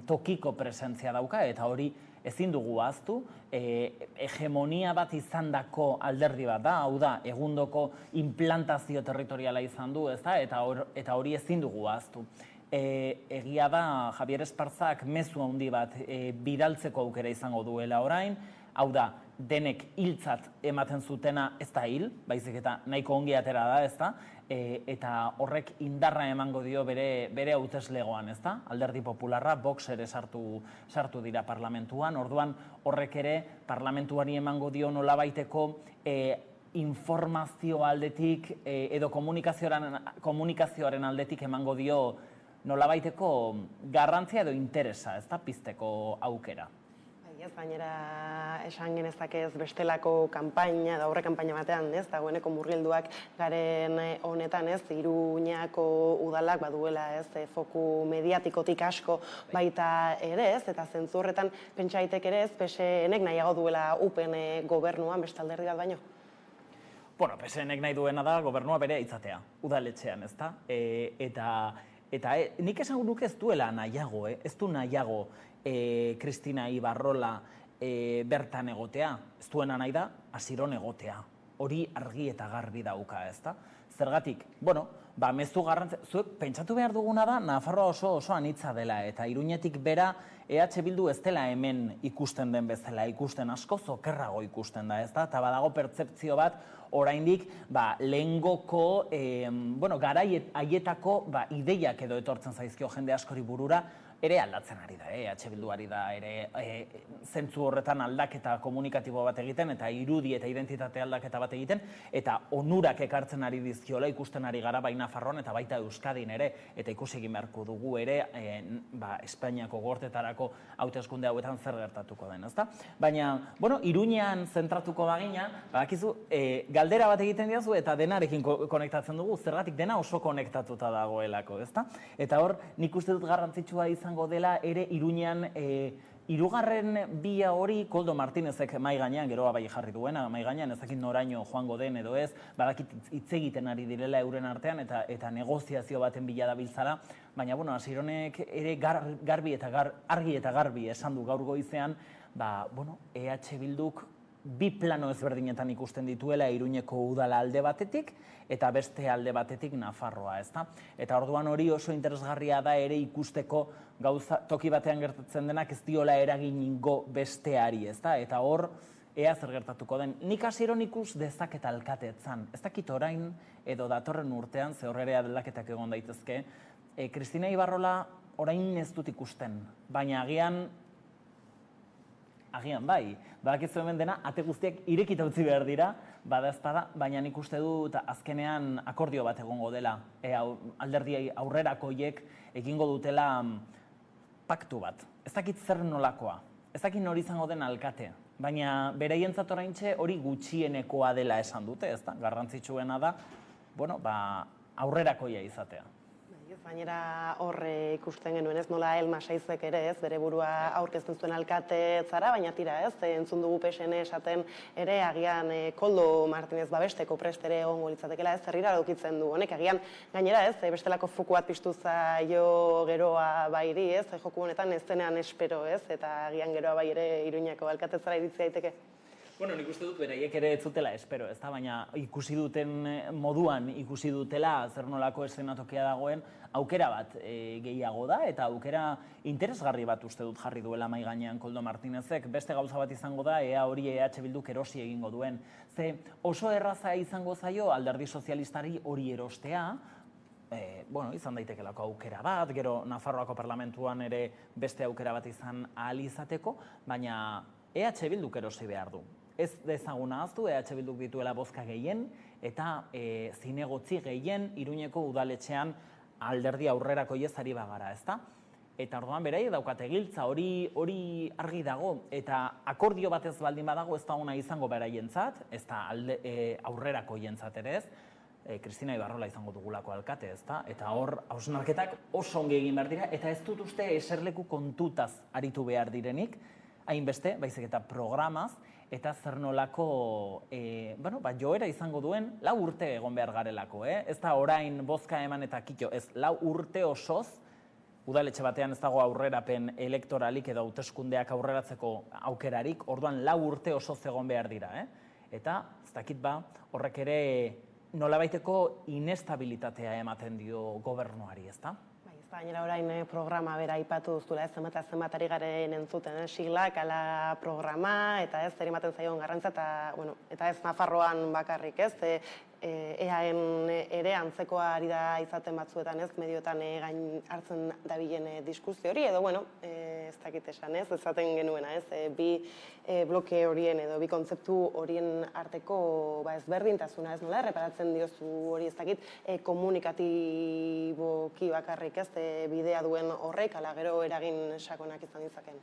tokiko presentzia dauka eta hori ezin dugu ahaztu, hegemonia bat izandako alderdi bat da, hau da, egundoko implantazio territoriala izan du, ezta? Eta hori ezin dugu ahaztu. Egia da, Javier Esparzak mezu handi bat bidaltzeko aukera izango duela orain, hau da, denek hiltzat ematen zutena ez da hil, baizik eta nahiko ongi atera da, ezta? Eta horrek indarra emango dio bere hauteslegoan, ezta? Alderdi Popularra, Vox ere sartu dira parlamentuan, orduan horrek ere parlamentuari emango dio nolabaiteko informazio aldetik edo komunikazioaren aldetik emango dio nolabaiteko garrantzia edo interesa, ezta? Pizteko aukera. Ez gainera esan genezakez bestelako kanpaina, da aurre kanpaina batean, ez, dagoeneko murgilduak garen honetan, ez, Iruñako udalak baduela, ez, foku mediatikotik asko baita ere, ez, eta zentzu horretan pentsa daitek ere, ez, PSNek nahiago duela UPN gobernuan beste alderdi bat baino? PSNek nahi duena da gobernua bere izatea, udaletxean, ezta? Eta nik esan nuke ez duela nahiago, ez du nahiago Kristina Ibarrola bertan egotea. Ez duena nahi da, Asiron egotea. Hori argi eta garbi dauka, ezta? Zergatik, mezu zuek pentsatu behar duguna da, Nafarroa oso anitza dela, eta Iruñetik bera EH Bildu ez dela hemen ikusten den bezala, ikusten asko zokerrago ikusten da, ezta? Eta badago pertzepzio bat, oraindik lehengoko, garai haietako ideiak edo etortzen zaizkio jende askori burura, ere aldatzen ari da, EH Bildu ari da ere zentzu horretan aldaketa komunikatibo bat egiten, eta irudi eta identitate aldaketa bat egiten, eta onurak ekartzen ari dizkiola ikusten ari gara bai Nafarroan eta baita Euskadin ere, eta ikusi egin beharko dugu ere Espainiako gortetarako hauteskunde hauetan zer gertatuko den, ezta? Baina, Iruñean zentratuko bagina, badakizu, galdera bat egiten diazu eta denarekin konektatzen dugu, zergatik dena oso konektatuta dagoelako, ezta? Eta hor, nik uste dut garrantzitsua izango dela ere Iruñean hirugarren bia hori Koldo Martínezek mai gainean, geroa bai jarri duena, mai gainean ez dakit noraino joango den edo ez, badakit hitz egiten ari direla euren artean eta negoziazio baten bila dabiltzala, baina Asironek ere argi eta garbi esan du gaur goizean, EH Bilduk bi plano ezberdinetan ikusten dituela Iruñeko udala alde batetik eta beste alde batetik Nafarroa, ezta? Eta orduan hori oso interesgarria da ere ikusteko gauza toki batean gertatzen denak ez diola eragingo besteari, ezta? Eta hor ea zer gertatuko den. Nik Asiron ikus dezaket alkatetzan. Ez dakit orain edo datorren urtean, ze horre aldaketak egon daitezke, Kristina Ibarrola orain ez dut ikusten, baina agian bai, badakizu hemen dena, ate guztiak irekita utzi behar dira, badaezpada, baina nik uste dut azkenean akordio bat egongo dela. Alderdi aurrerakoiek egingo dutela paktu bat, ez dakit zer nolakoa, ez dakit nori izango den alkate, baina beraientzat oraintxe hori gutxienekoa dela esan dute, ez da? Garrantzitsuena da, aurrerakoia izatea. Gainera horre ikusten genuen ez, nola Elma Saizek ere ez, bere burua aurkezten zuen alkate zara, baina tira ez, entzun dugu PSN esaten ere agian Koldo Martinez babesteko prest ere egongo litzatekela ez, zerrira edukitzen du honek, agian gainera ez, bestelako foku bat piztu zaio geroa bairi ez, joku honetan ez denean espero ez, eta agian geroa bai ere Iruñako alkate zara iritzi daiteke. Bueno, nik uste dut beraiek ere ez zutela espero, ez da, baina ikusi duten moduan, ikusi dutela zer nolako eszenatokia dagoen, aukera bat gehiago da, eta aukera interesgarri bat uste dut jarri duela mahai gainean Koldo Martinezek, beste gauza bat izango da, ea hori EH Bilduk erosi egingo duen. Ze oso erraza izango zaio alderdi sozialistari hori erostea, izan daitekelako aukera bat, gero Nafarroako parlamentuan ere beste aukera bat izan ahal izateko, baina EH Bilduk erosi behar du. Ez dezagun ahaztu, EH Bilduk dituela bozka gehien eta zinegotzi gehien Iruñeko udaletxean alderdi aurrerako ari bagara, ezta? Eta orduan beraiek daukate giltza, hori argi dago, eta akordio bat ez baldin badago ez da ona izango beraientzat, ez da aurrerako jentzat ere ez, Kristina Ibarrola izango dugulako alkate, ezta? Eta hor, hausnarketak oso ongi egin behar dira, eta ez dut uste eserleku kontutaz aritu behar direnik, hainbeste, baizik eta programaz, eta zer nolako joera izango duen 4 urte egon behar garelako, ez da orain bozka eman eta kito, ez 4 urte osoz, udaletxe batean ez dago aurrerapen elektoralik edo hauteskundeak aurreratzeko aukerarik, orduan 4 urte osoz egon behar dira, eta ez dakit horrek ere nolabaiteko inestabilitatea ematen dio gobernuari, ez da? Gainera orain programa bera aipatu duzula, ez zenbat ari garen entzuten, siglak, ala programa, eta ez zer ematen zaion garrantza, eta ez Nafarroan bakarrik, ez, EAen ere antzekoa ari da izaten batzuetan, ez, medioetan gain hartzen dabilen diskusio hori, edo, ez dakit esan, ez, ezaten genuena, ez, bi bloke horien edo bi kontzeptu horien arteko ezberdintasuna, ez nola, erreparatzen diozu hori, ez dakit, komunikatiboki bakarrik, ez, bidea duen horrek, ala gero eragin sakonak izan ditzaken.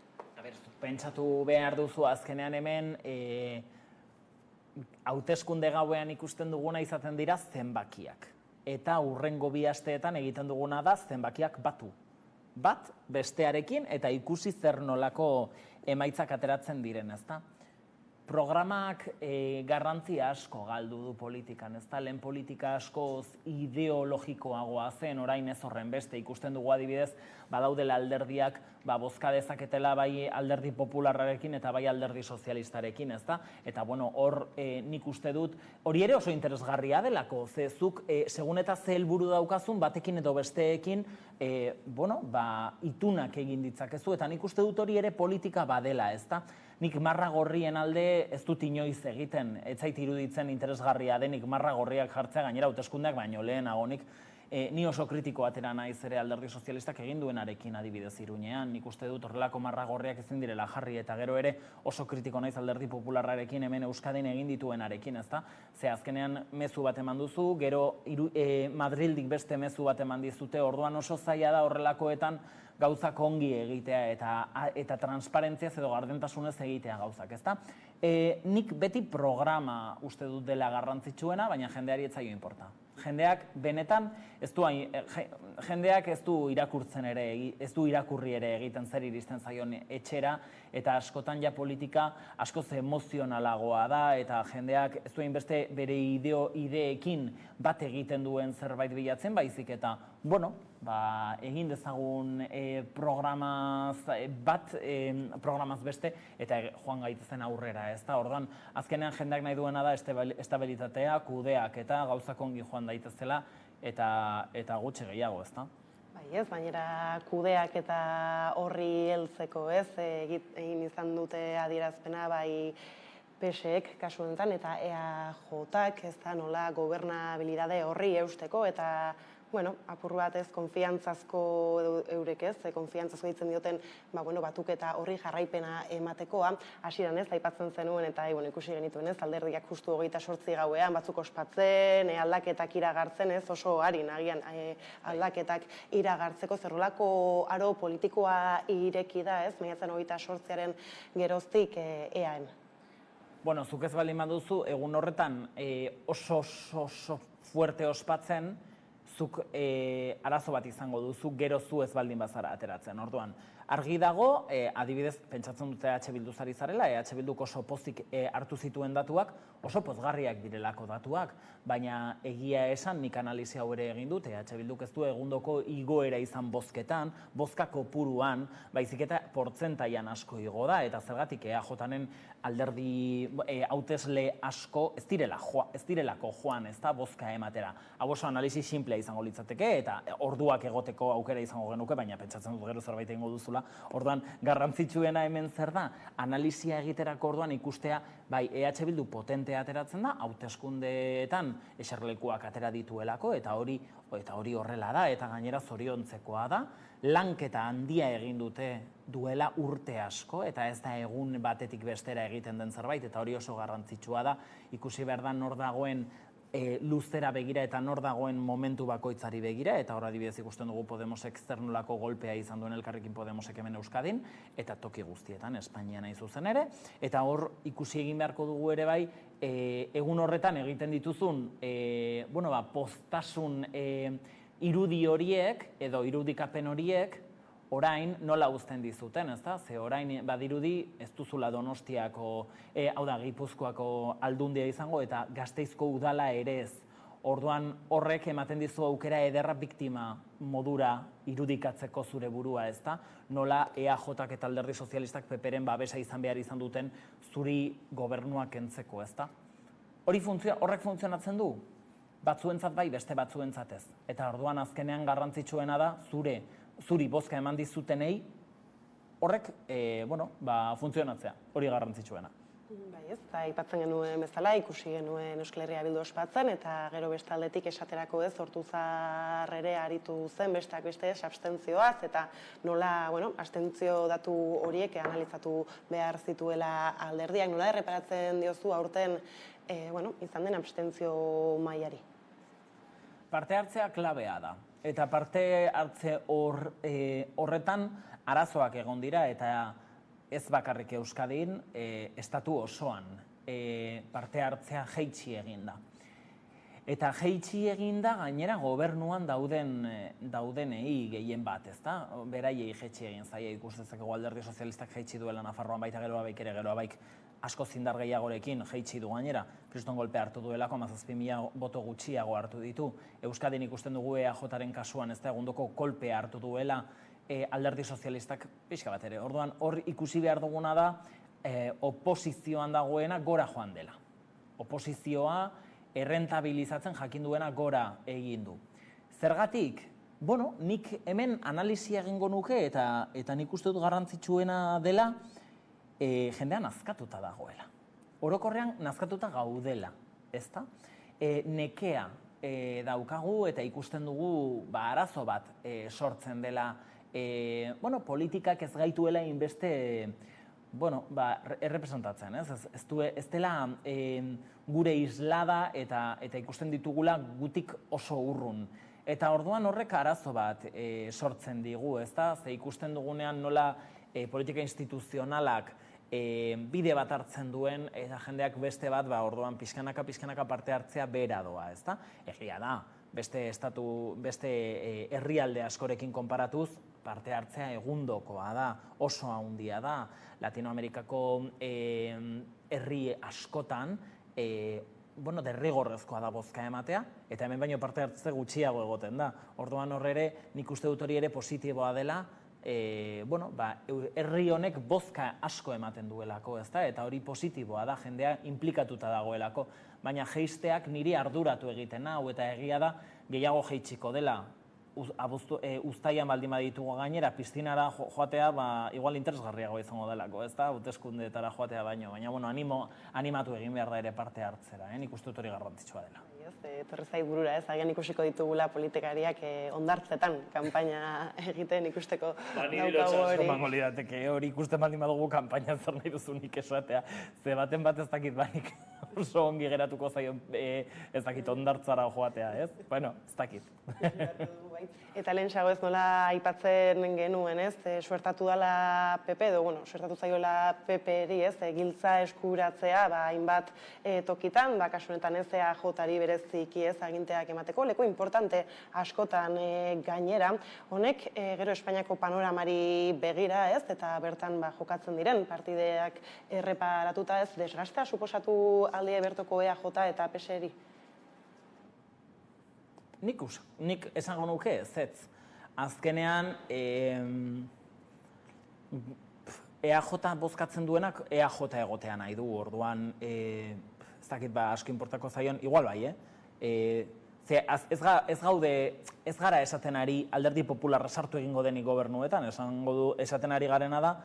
Pentsatu behar duzu azkenean hemen, hauteskunde gauean ikusten duguna izaten dira zenbakiak. Eta hurrengo 2 asteetan egiten duguna da zenbakiak batu. Bat bestearekin eta ikusi zer nolako emaitzak ateratzen diren, ezta? Programak garrantzia asko galdu du politikan, ezta? Lehen politika askoz ideologikoagoa zen, orain ez horren beste, ikusten dugu adibidez, badaudela alderdiak bozka dezaketela bai alderdi popularrarekin eta bai alderdi sozialistarekin, ezta? Eta, hor nik uste dut, hori ere oso interesgarria delako, ze zuk, segun eta ze helburu daukazun, batekin edo besteekin, itunak egin ditzakezu, eta nik uste dut hori ere politika badela, ezta? Nik marra gorrien alde ez dut inoiz egiten, ez zait iruditzen interesgarria denik marra gorriak jartzea, gainera hauteskundeak baino lehenagonik, ni oso kritiko atera naiz ere alderdi sozialistak egin duenarekin adibidez Iruñean, nik uste dut horrelako marra gorriak ezin direla jarri, eta gero ere oso kritiko naiz alderdi popularrarekin hemen Euskadin egin dituenarekin, ezta? Ze azkenean mezu bat eman duzu, gero Madrildik beste mezu bat eman dizute, orduan oso zaila da horrelakoetan gauzak ongi egitea eta transparentziaz edo gardentasunez egitea gauzak, ezta? Nik beti programa uste dut dela garrantzitsuena, baina jendeari ez zaio inporta. Jendeak benetan jendeak ez du irakurtzen ere, ez du irakurri ere egiten zer iristen zaion etxera, eta askotan ja politika askoz emozionalagoa da, eta jendeak ez duen beste bere ideekin bat egiten duen zerbait bilatzen, baizik eta, egin dezagun programaz beste, eta joan gaitezen aurrera, ez da? Orduan, azkenean jendeak nahi duena da estabilitatea, kudeak, eta gauzak ongi joan daitezela, eta gutxi gehiago, ez da? Ez, baina kudeak eta horri heltzeko, ez, egin izan dute adierazpena, bai PSek kasu honetan, eta EAJak, ez da, nola gobernabilidade horri eusteko, eta apur bat ez, konfiantzazko eurek ez, konfiantzazko ditzen dioten, batuketa horri jarraipena ematekoa, hasieran ez, aipatzen zenuen, eta ikusi genituen ez, alderdiak justu 28 gauean, batzuk ospatzen, aldaketak iragartzen ez, oso harin agian aldaketak iragartzeko, zerrolako aro politikoa ireki da ez, maiatzen 28aren geroztik EAN. Bueno, zuk ez baldin baduzu, egun horretan oso fuerte ospatzen, zuk arazo bat izango duzu, gero zu ez baldin bazara ateratzen. Orduan, argi dago, adibidez, pentsatzen dute EH Bildu zari zarela, EH Bilduk oso pozik hartu zituen datuak, oso pozgarriak direlako datuak, baina egia esan nik analizia hau ere egin dut, EH Bilduk ez du egundoko igoera izan bozketan, bozka kopuruan, baizik eta portzentaian asko igo da, eta zergatik EAJaren alderdi hautesle asko ez direlako joan, ez da, bozka ematera. Hau oso analizi simplea izango litzateke, eta orduak egoteko aukera izango genuke, baina pentsatzen dut gero zerbait egingo duzula. Orduan, garrantzitsuena hemen zer da, analizia egiterako orduan ikustea, bai, EH Bildu potentea ateratzen da, hauteskundeetan eserlekuak atera dituelako, eta hori horrela da, eta gainera zoriontzekoa da, lanketa handia egin dute duela urte asko, eta ez da egun batetik bestera egiten den zerbait, eta hori oso garrantzitsua da, ikusi behar da nor dagoen luzera begira eta nor dagoen momentu bakoitzari begira, eta hor adibidez ikusten dugu Podemosek zernolako golpea izan duen Elkarrekin Podemosek hemen Euskadin, eta toki guztietan, Espainian nahi zuzen ere, eta hor ikusi egin beharko dugu ere bai, egun horretan egiten dituzun, postasun irudi horiek, edo irudikapen horiek, orain nola uzten dizuten, ez da? Ze orain badirudi ez duzula Donostiako, Gipuzkoako aldundia izango eta Gasteizko udala ere ez. Orduan horrek ematen dizu aukera ederra biktima modura irudikatzeko zure burua, ez da? Nola EAJak eta Alderdi Sozialistak PPren babesa izan behar izan duten zuri gobernuak kentzeko, ez da? Horrek funtzionatzen du? Batzuentzat bai, beste batzuentzat ez. Eta orduan azkenean garrantzitsuena da zuri bozka eman dizutenei, horrek, funtzionatzea, hori garrantzitsuena. Bai ez, eta aipatzen genuen bezala, ikusi genuen Euskal Herria Bildu ospatzen, eta gero bestaldetik esaterako ez, Ortuzar ere aritu zen, besteak beste abstentzioaz, eta nola, abstentzio datu horiek analizatu behar zituela alderdiak, nola erreparatzen diozu aurten, izan den abstentzio mailari. Parte hartzea klabea da. Eta parte hartze horretan arazoak egon dira, eta ez bakarrik Euskadin, estatu osoan parte hartzea jaitsi egin da. Eta jaitsi egin da gainera gobernuan daudenei gehien bat, ez da? Beraiei jaitsi egin zaia ikustezakegu Alderdi Sozialistak jaitsi duela Nafarroan baita geroa baik ere geroa baik asko zindar gehiagorekin jaitsi du gainera, kriston golpe hartu duelako, 17.000 boto gutxiago hartu ditu. Euskadin ikusten dugu EAJaren kasuan, ez da, egundoko kolpea hartu duela Alderdi Sozialistak pixka bat ere. Orduan, hor ikusi behar duguna da, oposizioan dagoena gora joan dela. Oposizioa errentabilizatzen jakin duena gora egin du. Zergatik? Nik hemen analizia egingo nuke eta nik uste dut garrantzitsuena dela, jendea nazkatuta dagoela. Orokorrean nazkatuta gaudela, ezta? Nekea daukagu eta ikusten dugu arazo bat sortzen dela, politikak ez gaituela inbeste errepresentatzen, ez dela gure islada eta ikusten ditugula gutik oso urrun. Eta orduan horrek arazo bat sortzen digu, ezta? Ze ikusten dugunean nola politika instituzionalak bide bat hartzen duen, eta jendeak beste bat, orduan pixkanaka parte hartzea bera doa, ezta? Egia da, beste herrialde askorekin konparatuz, parte hartzea egundokoa da, oso handia da, Latinoamerikako herri askotan, derrigorrezkoa da bozka ematea, eta hemen baino parte hartze gutxiago egoten da. Orduan horre nik uste dut hori ere positiboa dela, herri honek bozka asko ematen duelako, ezta? Eta hori positiboa da, jendea implikatuta dagoelako, baina jeisteak niri arduratu egiten hau, eta egia da gehiago jeitsiko dela. Uztaian baldin baditugu gainera, piztinara joatea, igual interesgarriago izango delako, ez da? Hauteskundeetara joatea baino, baina animatu egin behar da ere parte hartzera, nik uste dut hori garrantzitsua dela. Etorri zait burura, agian ikusiko ditugula politikariak ondartzetan kanpaina egiten ikusteko daukagu hori. Mango lidateke, hori ikusten baldin badugu kanpaina zer nahi duzunik esatea. Ze baten bat ez dakit banik oso ongi geratuko zaio ez dakit ondartzara joatea, ez? Bueno, ez dakit. Eta lehenxago ez nola aipatzen genuen, ez? Suertatu dala PP, edo, bueno, suertatu zaiola PP-eri, ez? Giltza eskuratzea, hainbat tokitan, kasu honetan ez EAJ-ari bereziki ez aginteak emateko, leku importante askotan gainera. Honek, gero Espainiako panoramari begira, ez? Eta bertan jokatzen diren partideak erreparatuta, ez? Desgastea suposatu aldi bertoko EAJ eta PSeri? Nik esango nuke, zetz. Azkenean, EAJ bozkatzen duenak EAJ egotea nahi du, orduan, ez dakit asko inportako zaion, igual bai, ez gara esaten ari alderdi popularra sartu egingo denik gobernuetan, esaten ari garena da,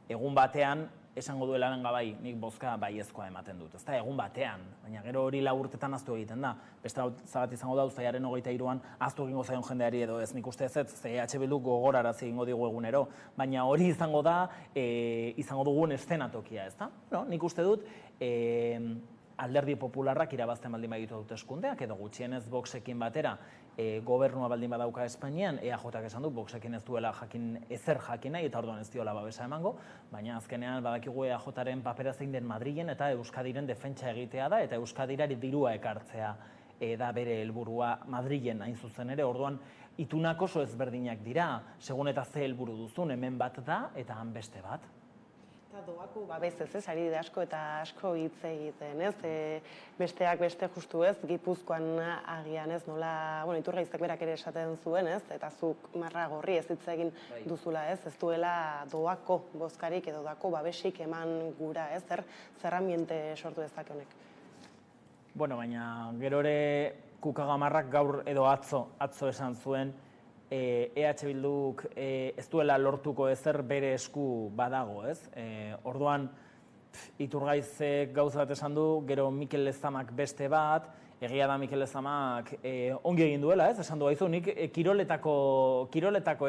egun batean, esango duelaren gabai, nik bozka baiezkoa ematen dut. Ez da, egun batean, baina gero hori 4 urtetan ahaztu egiten da. Beste zabat izango da, uztailaren 23an ahaztu egingo zaion jendeari edo ez, nik uste ez, ze EH Bildu gogorarazi egingo digu egunero. Baina hori izango da, izango dugun eszenatokia, ez da? Nik uste dut, alderdi popularrak irabazten baldin baditu hauteskundeak, edo gutxienez Voxekin batera gobernua baldin badauka Espainian, EAJak esan du, Voxekin ez duela ezer jakin nahi, eta orduan ez diola babesa emango, baina azkenean badakigu EAJaren papera zein den Madrilen eta Euskadiren defentsa egitea da, eta Euskadirari dirua ekartzea da bere helburua Madrilen hain zuzen ere, orduan itunak oso ezberdinak dira, segun eta ze helburu duzun, hemen bat da, eta han beste bat. Eta doako babez ez, ari da asko eta asko hitz egiten, ez? Besteak beste justu ez, Gipuzkoan agian ez, nola, bueno, Iturgaizek berak ere esaten zuen, ez? Eta zuk marra gorri ez hitz egin duzula, ez? Ez duela doako bozkarik edo doako babesik eman gura, ez? Zer ambiente sortu dezake honek? Bueno, baina gero ere Kukagamarrak gaur edo atzo esan zuen, EH Bilduk ez duela lortuko ezer bere esku badago, ez? Orduan, Iturgaizek gauza bat esan du, gero Mikel Lezamak beste bat, egia da Mikel Lezamak ongi egin duela, ez? Esan du haizu, nik kiroletako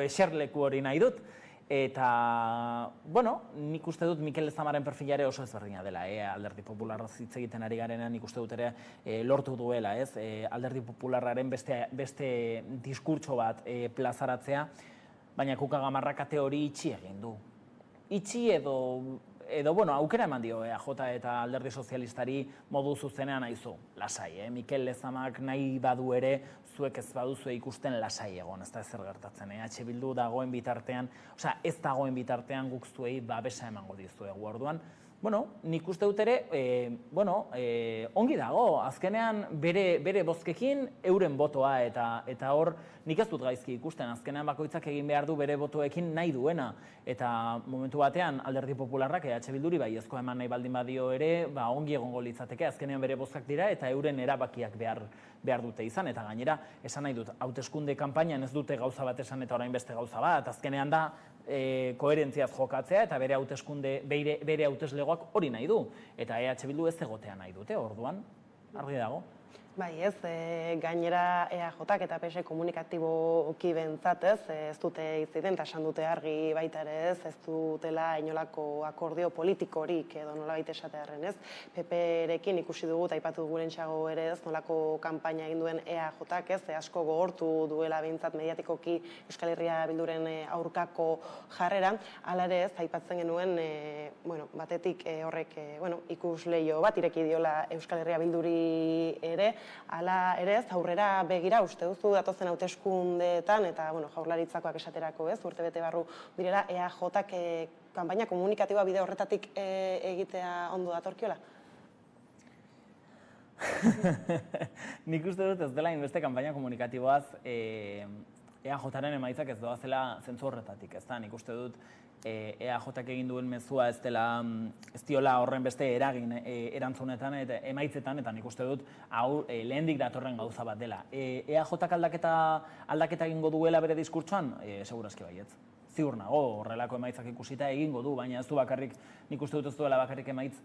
eserleku hori nahi dut, eta, bueno, nik uste dut Mikel Lezamaren perfilare oso ezberdina dela, alderdi popularra hitz egiten ari garenean nik uste dut ere lortu duela, ez? Alderdi popularraren beste diskurtso bat plazaratzea, baina Kukagamarrak ate hori itxi egin du. Itxi edo, bueno, aukera eman dio EAJ eta alderdi sozialistari modu zuzenean aizu, lasai, Mikel Lezamak nahi badu ere, zuek ez baduzue ikusten lasai egon, ez da ezer gertatzen, EH Bildu dagoen bitartean, osea, ez dagoen bitartean guk zuei babesa emango dizuegu, orduan, bueno, nik uste dut ere, ongi dago, azkenean bere bozkekin euren botoa eta hor nik ez dut gaizki ikusten, azkenean bakoitzak egin behar du bere botoekin nahi duena, eta momentu batean alderdi popularrak EH Bilduri baiezkoa eman nahi baldin badio ere, ongi egongo litzateke, azkenean bere bozkak dira eta euren erabakiak behar dute izan, eta gainera, esan nahi dut, hauteskunde kanpainan ez dute gauza bat esan eta orain beste gauza bat, azkenean da, koherentziaz jokatzea eta bere hauteslegoak hori nahi du. Eta EH Bildu ez egotea nahi dute, orduan, argi dago. Bai, ez, gainera EAJak eta PS komunikatiboki bentzat, ez dute iziten, eta esan dute argi baita ere ez dutela inolako akordio politikorik edo nolabait esatearren, ez. PP-rekin ikusi dugu, eta aipatu dugu lehentxeago ere ez, nolako kanpaina egin duen EAJak, ez, asko gogortu duela bentzat mediatikoki Euskal Herria Bilduren aurkako jarrera, hala ere ez, aipatzen genuen, batetik horrek ikusleio bat ireki diola Euskal Herria Bilduri ere, hala ere ez, aurrera begira uste duzu datozen hauteskundeetan eta Jaurlaritzakoak esaterako ez, urtebete barru direla EAJak kanpaina komunikatiboa bide horretatik egitea ondo datorkiola? Nik uste dut ez dela inbeste kanpaina komunikatiboaz EAJaren emaitzak ez doazela zentzu horretatik, ez da, nik uste dut EAJak egin duen mezua ez diola horren beste eragin erantzunetan eta emaitzetan, eta nik uste dut hau lehendik datorren gauza bat dela. EAJak aldaketa egingo duela bere diskurtsoan? Segurazki baietz. Ziur nago, horrelako emaitzak ikusita egingo du, baina ez du bakarrik, nik uste dut ez duela bakarrik emaitz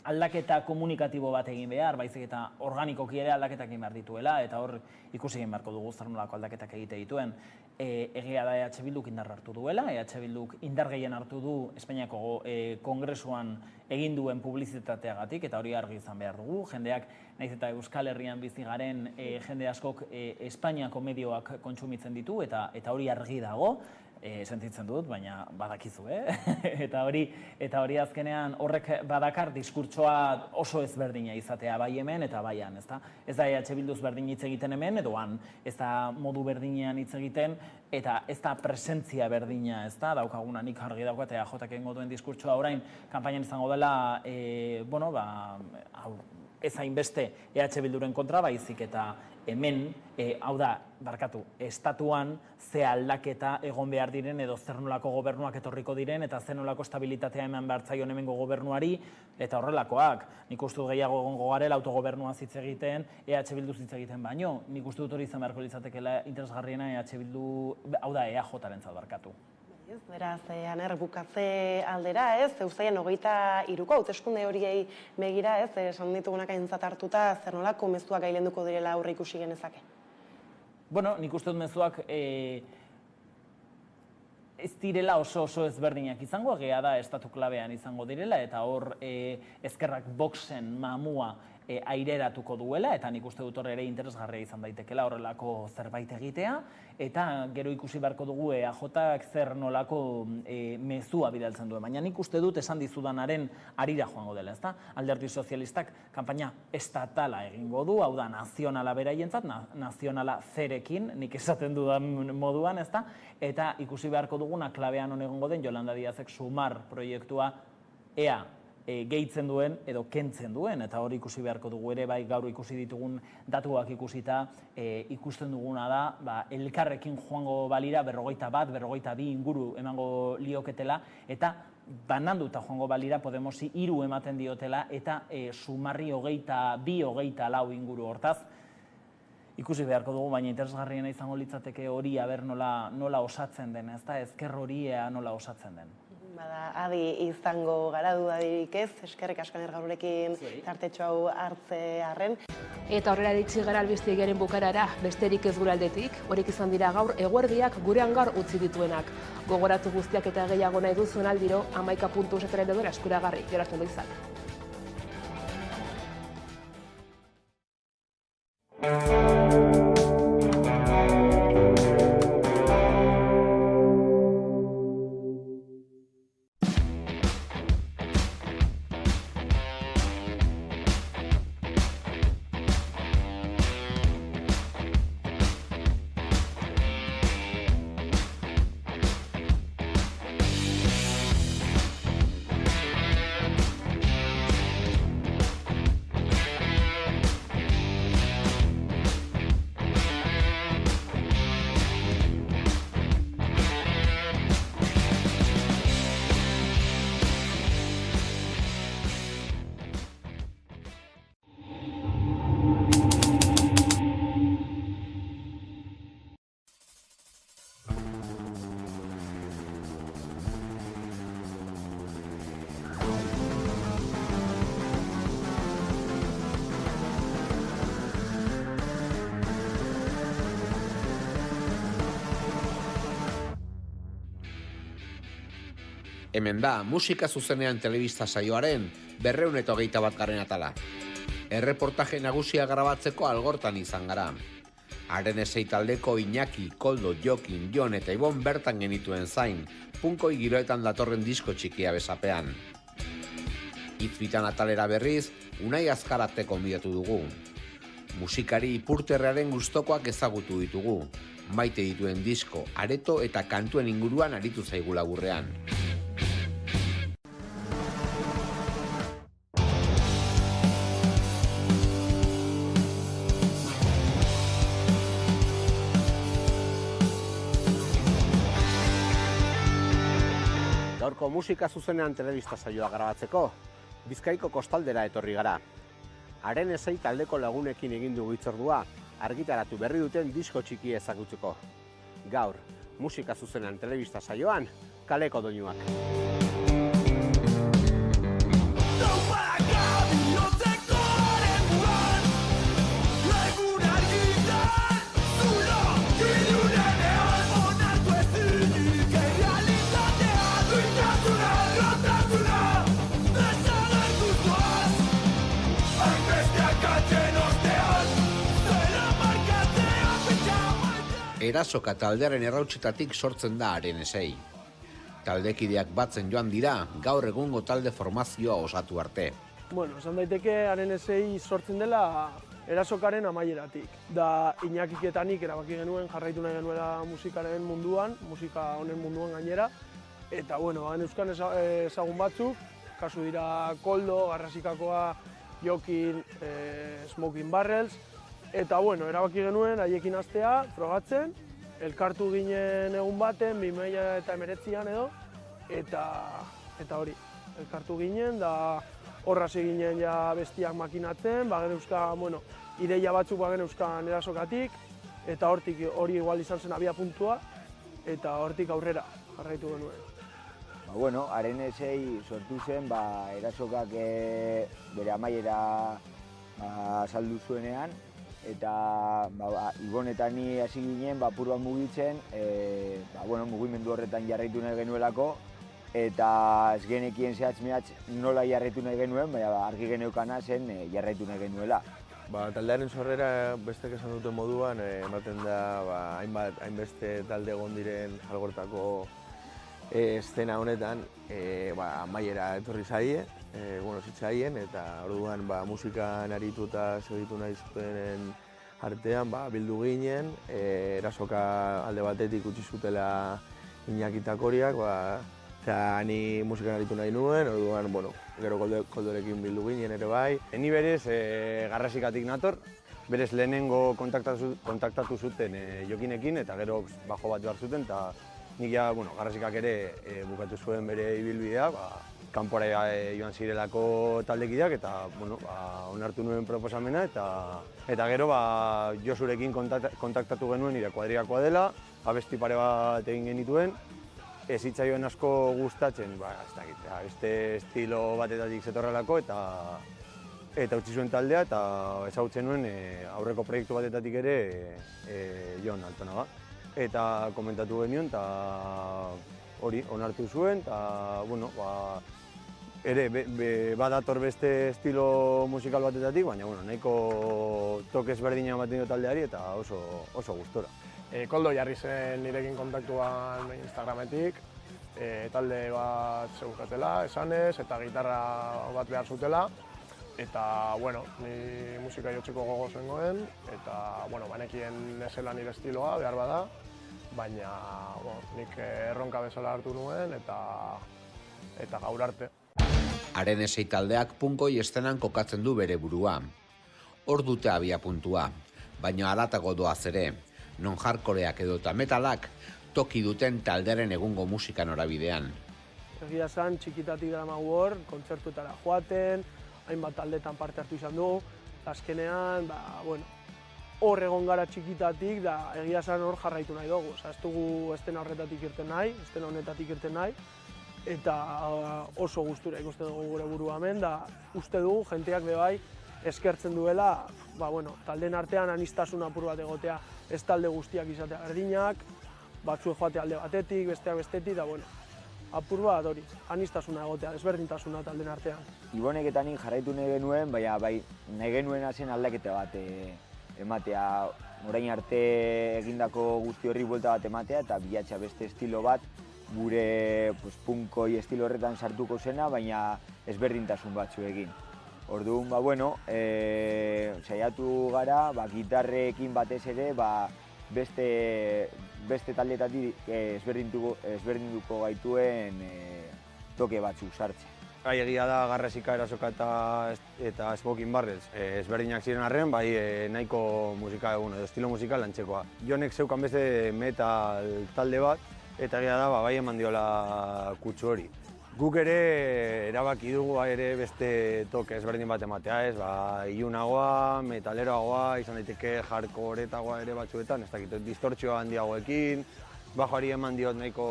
aldaketa komunikatibo bat egin behar, baizik eta organikoki ere aldaketak egin behar dituela, eta hor ikusi egin beharko dugu zer nolako aldaketak egite dituen. Egia da EH Bilduk indar hartu duela, EH Bilduk indar gehien hartu du Espainiako Kongresuan egin duen publizitateagatik, eta hori argi izan behar dugu. Jendeak, nahiz eta Euskal Herrian bizi garen jende askok Espainiako medioak kontsumitzen ditu, eta hori argi dago, sentitzen dut, baina badakizu, eta hori azkenean horrek badakar diskurtsoa oso ezberdina izatea bai hemen eta bai han, ezta? Ez da EH Bilduz berdin hitz egiten hemen, edo han, ez da modu berdinean hitz egiten, eta ez da presentzia berdina, ez da, daukaguna nik argi daukat EAJak egingo duen diskurtsoa orain, kanpainan izango dela, ez hainbeste EH Bilduren kontra, baizik eta hemen, hau da, estatuan ze aldaketa egon behar diren edo zer nolako gobernuak etorriko diren eta zer nolako estabilitatea eman behar zaion hemengo gobernuari eta horrelakoak. Nik uste dut gehiago egongo garela autogobernua hitz egiten, EH Bildu hitz egiten baino. Nik uste dut hori izan beharko litzatekeela interesgarriena EH Bildu, hau da, EAJarentzat barkatu. Beraz, Aner, bukatze aldera, uztailean 23ko hauteskunde horiei begira, esan ditugunak aintzat hartuta, zer nolako mezuak gailenduko direla aurre ikusi genezake? Bueno, nik uste dut mezuak ez direla oso ezberdinak izango, egia da estatu klabean izango direla, eta hor ezkerrak Voxen mamua aireratuko duela, eta nik uste dut hor ere interesgarria izan daitekela horrelako zerbait egitea, eta gero ikusi beharko dugu EAJak zer nolako mezua bidaltzen duen. Baina nik uste dut esan dizudanaren harira joango dela, ezta? Alderdi Sozialistak kanpaina estatala egingo du, hau da nazionala beraientzat, nazionala zerekin, nik esaten dudan moduan, ezta? Eta ikusi beharko duguna klabean egongo den Yolanda Díazek Sumar proiektua ea gehitzen duen edo kentzen duen, eta hori ikusi beharko dugu ere, bai gaur ikusi ditugun datuak ikusita, ikusten duguna da, elkarrekin joango balira 41, 42 inguru emango lioketela, eta bananduta joango balira Podemosi 3 ematen diotela, eta Sumarri 22, 24 inguru hortaz. Ikusi beharko dugu, baina interesgarriena izango litzateke hori aber nola osatzen den, ezta ezker hori nola osatzen den. Bada, adi izango gara dudadirik ez, eskerrik asko Aner gurekin tartetxo hau hartze arren. Eta horrela ditzi gara albistegiaren bukarara, besterik ez gure aldetik, horiek izan dira gaur eguerdiak gurean gaur utzi dituenak. Gogoratu guztiak eta gehiago nahi duzuen aldiro, 11.7 edo eskuragarri, gero arte ondo izan. Hemen da, musika zuzenean telebista saioaren 221. atala. Erreportaje nagusia grabatzeko Algortan izan gara. Haren esei taldeko Iñaki, Koldo, Jokin, Jon eta Ibon bertan genituen zain, punkoi giroetan datorren disko txikia besapean. Itzbitan atalera berriz, Unai Azkarate konbidatu dugu. Musikari Ipurterrearen gustokoak ezagutu ditugu. Maite dituen disko, areto eta kantuen inguruan aritu zaigu laburrean. Gaurko musika zuzenean telebista saioa grabatzeko, Bizkaiko kostaldera etorri gara. Haren esei taldeko lagunekin egin dugu hitzordua, argitaratu berri duten disko txiki ezagutzeko. Gaur, musika zuzenean telebista saioan, kaleko doinuak. Erasoka taldearen errautsetatik sortzen da Arenesei. Taldekideak batzen joan dira, gaur egungo talde formazioa osatu arte. Bueno, esan daiteke Arenesei sortzen dela erasokaren amaieratik. Da Iñakik eta nik erabaki genuen jarraitu nahi genuela musikaren munduan, musika honen munduan gainera. Eta, bueno, euskan ezagun batzuk, kasu dira Koldo, Garrasikakoa, Jokin, Smoking Barrels. Eta, bueno, erabaki genuen haiekin hastea, frogatzen, elkartu ginen egun baten, 2019an edo, eta hori, elkartu ginen, da horra ginen ja bestiak makinatzen, bageneuzkan, bueno, ideia batzuk bageneuzkan erasokatik, eta hortik hori igual izan zen abia puntua, eta hortik aurrera jarraitu genuen. Bueno, Arenesei sortu zen, erasokak bere amaiera saldu zuenean, eta Ibon eta ni hasi ginen apur bat mugitzen, mugimendu horretan jarraitu nahi genuelako, eta ez genekien zehatz-mehatz nola jarraitu nahi genuen, baina argi geneukana zen jarraitu nahi genuela. Taldearen sorrera bestek esan duten moduan, ematen da hainbeste talde egon diren Algortako estena honetan, amaiera etorri zaie, zitzaien, eta orduan musikan arituta segitu nahi zuten artean bildu ginen, erasoka alde batetik utzi zutela Iñakitakorik, ni musikan aritu nahi nuen, orduan, gero Koldorekin bildu ginen ere bai. Ni berez Garrasikatik nator, berez lehenengo kontaktatu zuten Jokinekin, eta gero bajo bat behar zuten, eta nik Garrasikak ere bukatu zuen bere ibilbidea, kanpora joan zirelako taldekideak, eta onartu nuen proposamena, eta gero Josurekin kontaktatu genuen nire kuadriakoa dela, abesti pare bat egin genituen, ez hitzaioen asko gustatzen, beste estilo batetatik zetorrelako, eta utzi zuen taldea, eta ezagutzen nuen aurreko proiektu batetatik ere Jon Altona. Eta komentatu genuen, eta hori onartu zuen, eta ere badator beste estilo musikal batetatik, baina nahiko tokez berdina ematen dio taldeari, eta oso gustora. Koldo jarri zen nirekin kontaktuan Instagrametik, talde bat zeukatela, esanez, eta gitarra bat behar zutela. Eta, ni musika jotzeko gogo zengoen, eta, banekien ezela nire estiloa, behar bada, baina nik erronka bezala hartu nuen, eta gaur arte. Arenesei taldeak punkoi estenan kokatzen du bere burua. Hor dute abia puntua, baina haratago doaz ere, non hardcoreak edo eta metalak toki duten taldearen egungo musika norabidean. Egia esan, txikitatik daramagu hor, kontzertuetara joaten, hainbat taldetan parte hartu izan dugu, azkenean, hor egon gara txikitatik, da egia esan hor jarraitu nahi dugu. Ez dugu estena horretatik irten nahi, estena honetatik irten nahi, eta oso gustura ikusten dugu gure burua hemen, da uste dugu jenteak bebai eskertzen duela, taldeen artean anistasun apur bat egotea, ez talde guztiak izatea berdinak, batzue joatea alde batetik, besteak bestetik, da apur bat hori, anistasuna egotea, desberdintasuna taldeen artean. Ibonek eta nik jarraitu nahi genuen, nahi genuena zen aldaketa bat ematea, orain arte egindako guzti horri buelta bat ematea, eta bilatxa beste estilo bat, gure punkoi estilo horretan sartuko zena, baina ezberdintasun batzuekin. Orduan, saiatu gara, gitarrekin batez ere, beste taldeetatik ezberdinduko gaituen toke batzuk sartzen. Egia da Garrasika, Erasoka eta Smoking Barrels ezberdinak ziren arren, nahiko musika edo estilo musikal lantzekoa. Jonek zeukan beste metal talde bat, eta egia da bai eman diola kutsu hori. Guk ere erabaki dugu ere beste toke ezberdin bat ematea, ilunagoa, metaleroagoa, izan daiteke hardcoretagoa ere batzuetan, ez dakit, distortzioa handiagoekin, bajoari eman diot nahiko,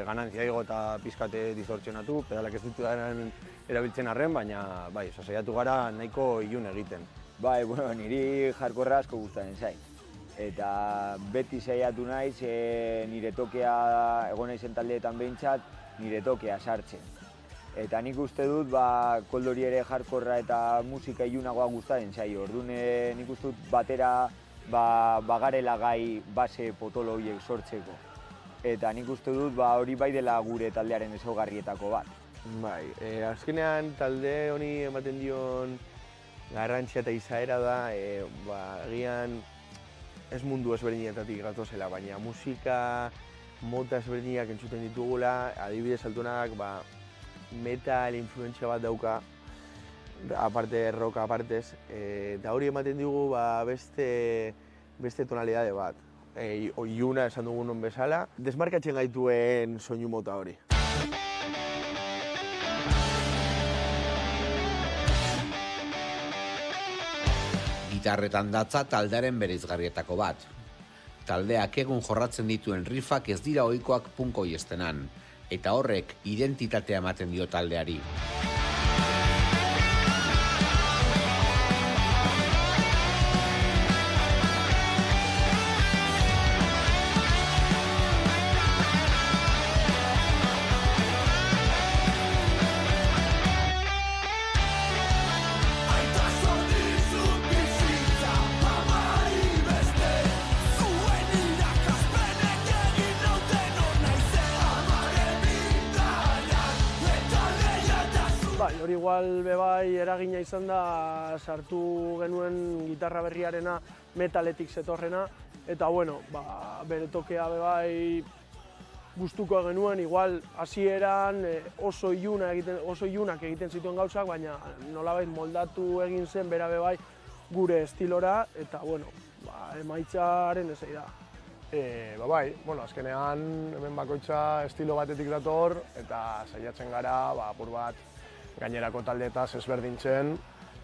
ganantzia igo eta pizkate distortzionatu, pedalak ez ditu erabiltzen arren, baina saiatu gara nahiko ilun egiten. Niri hardcorra asko gustatzen zait. Eta beti saiatu naiz nire tokea egon naizen taldeetan behintzat, nire tokea sartzen. Eta nik uste dut Koldori ere hardcorra eta musika ilunagoa gustatzen zaio. Orduan nik uste dut batera bagarela gai base potolo horiek sortzeko. Eta nik uste dut hori bai dela gure taldearen ezaugarrietako bat. Bai, azkenean talde honi ematen dion garrantzia eta izaera da, agian ez mundu ezberdinetatik gatozela, baina musika mota ezberdinak entzuten ditugula, adibidez altunak metal influentzia bat dauka, aparte rock apartez, eta hori ematen digu beste tonalidade bat. Oiuna esan dugun bezala, desmarkatzen gaituen soinu mota hori. Gitarretan datza taldearen bereizgarrietako bat. Taldeak egun jorratzen dituen riffak ez dira ohikoak punk oiestenan, eta horrek identitatea ematen dio taldeari. Hori igual bebai eragina izan da sartu genuen gitarra berriarena metaletik zetorrena, eta bueno, bere tokea bebai gustuko genuen, igual hasieran oso ilunak egiten zituen gauzak, baina nolabait moldatu egin zen bera bebai gure estilora, eta bueno, emaitzaren ezei da. Bai, azkenean hemen bakoitza estilo batetik dator, eta saiatzen gara apur bat gainerako taldeetaz ezberdintzen,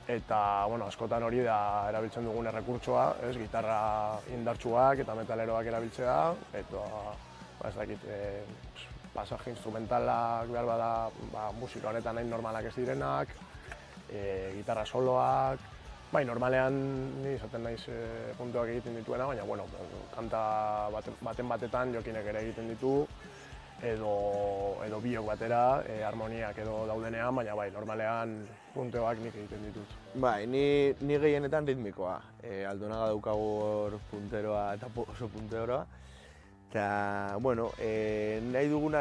eta askotan hori da erabiltzen dugun errekurtsoa, gitarra indartsuak eta metaleroak erabiltzea, eta ez dakit, pasaje instrumentalak behar bada musika honetan nahi normalak ez direnak, gitarra soloak, normalean ni izaten naiz puntuak egiten dituena, baina kanta batetan jokinek ere egiten ditu, edo biok batera, harmoniak edo daudenean, baina normalean punteoak nik egiten ditut. Ni gehienetan ritmikoa. Aldonaga daukagu hor punteroa eta oso punteroa. Eta, nahi duguna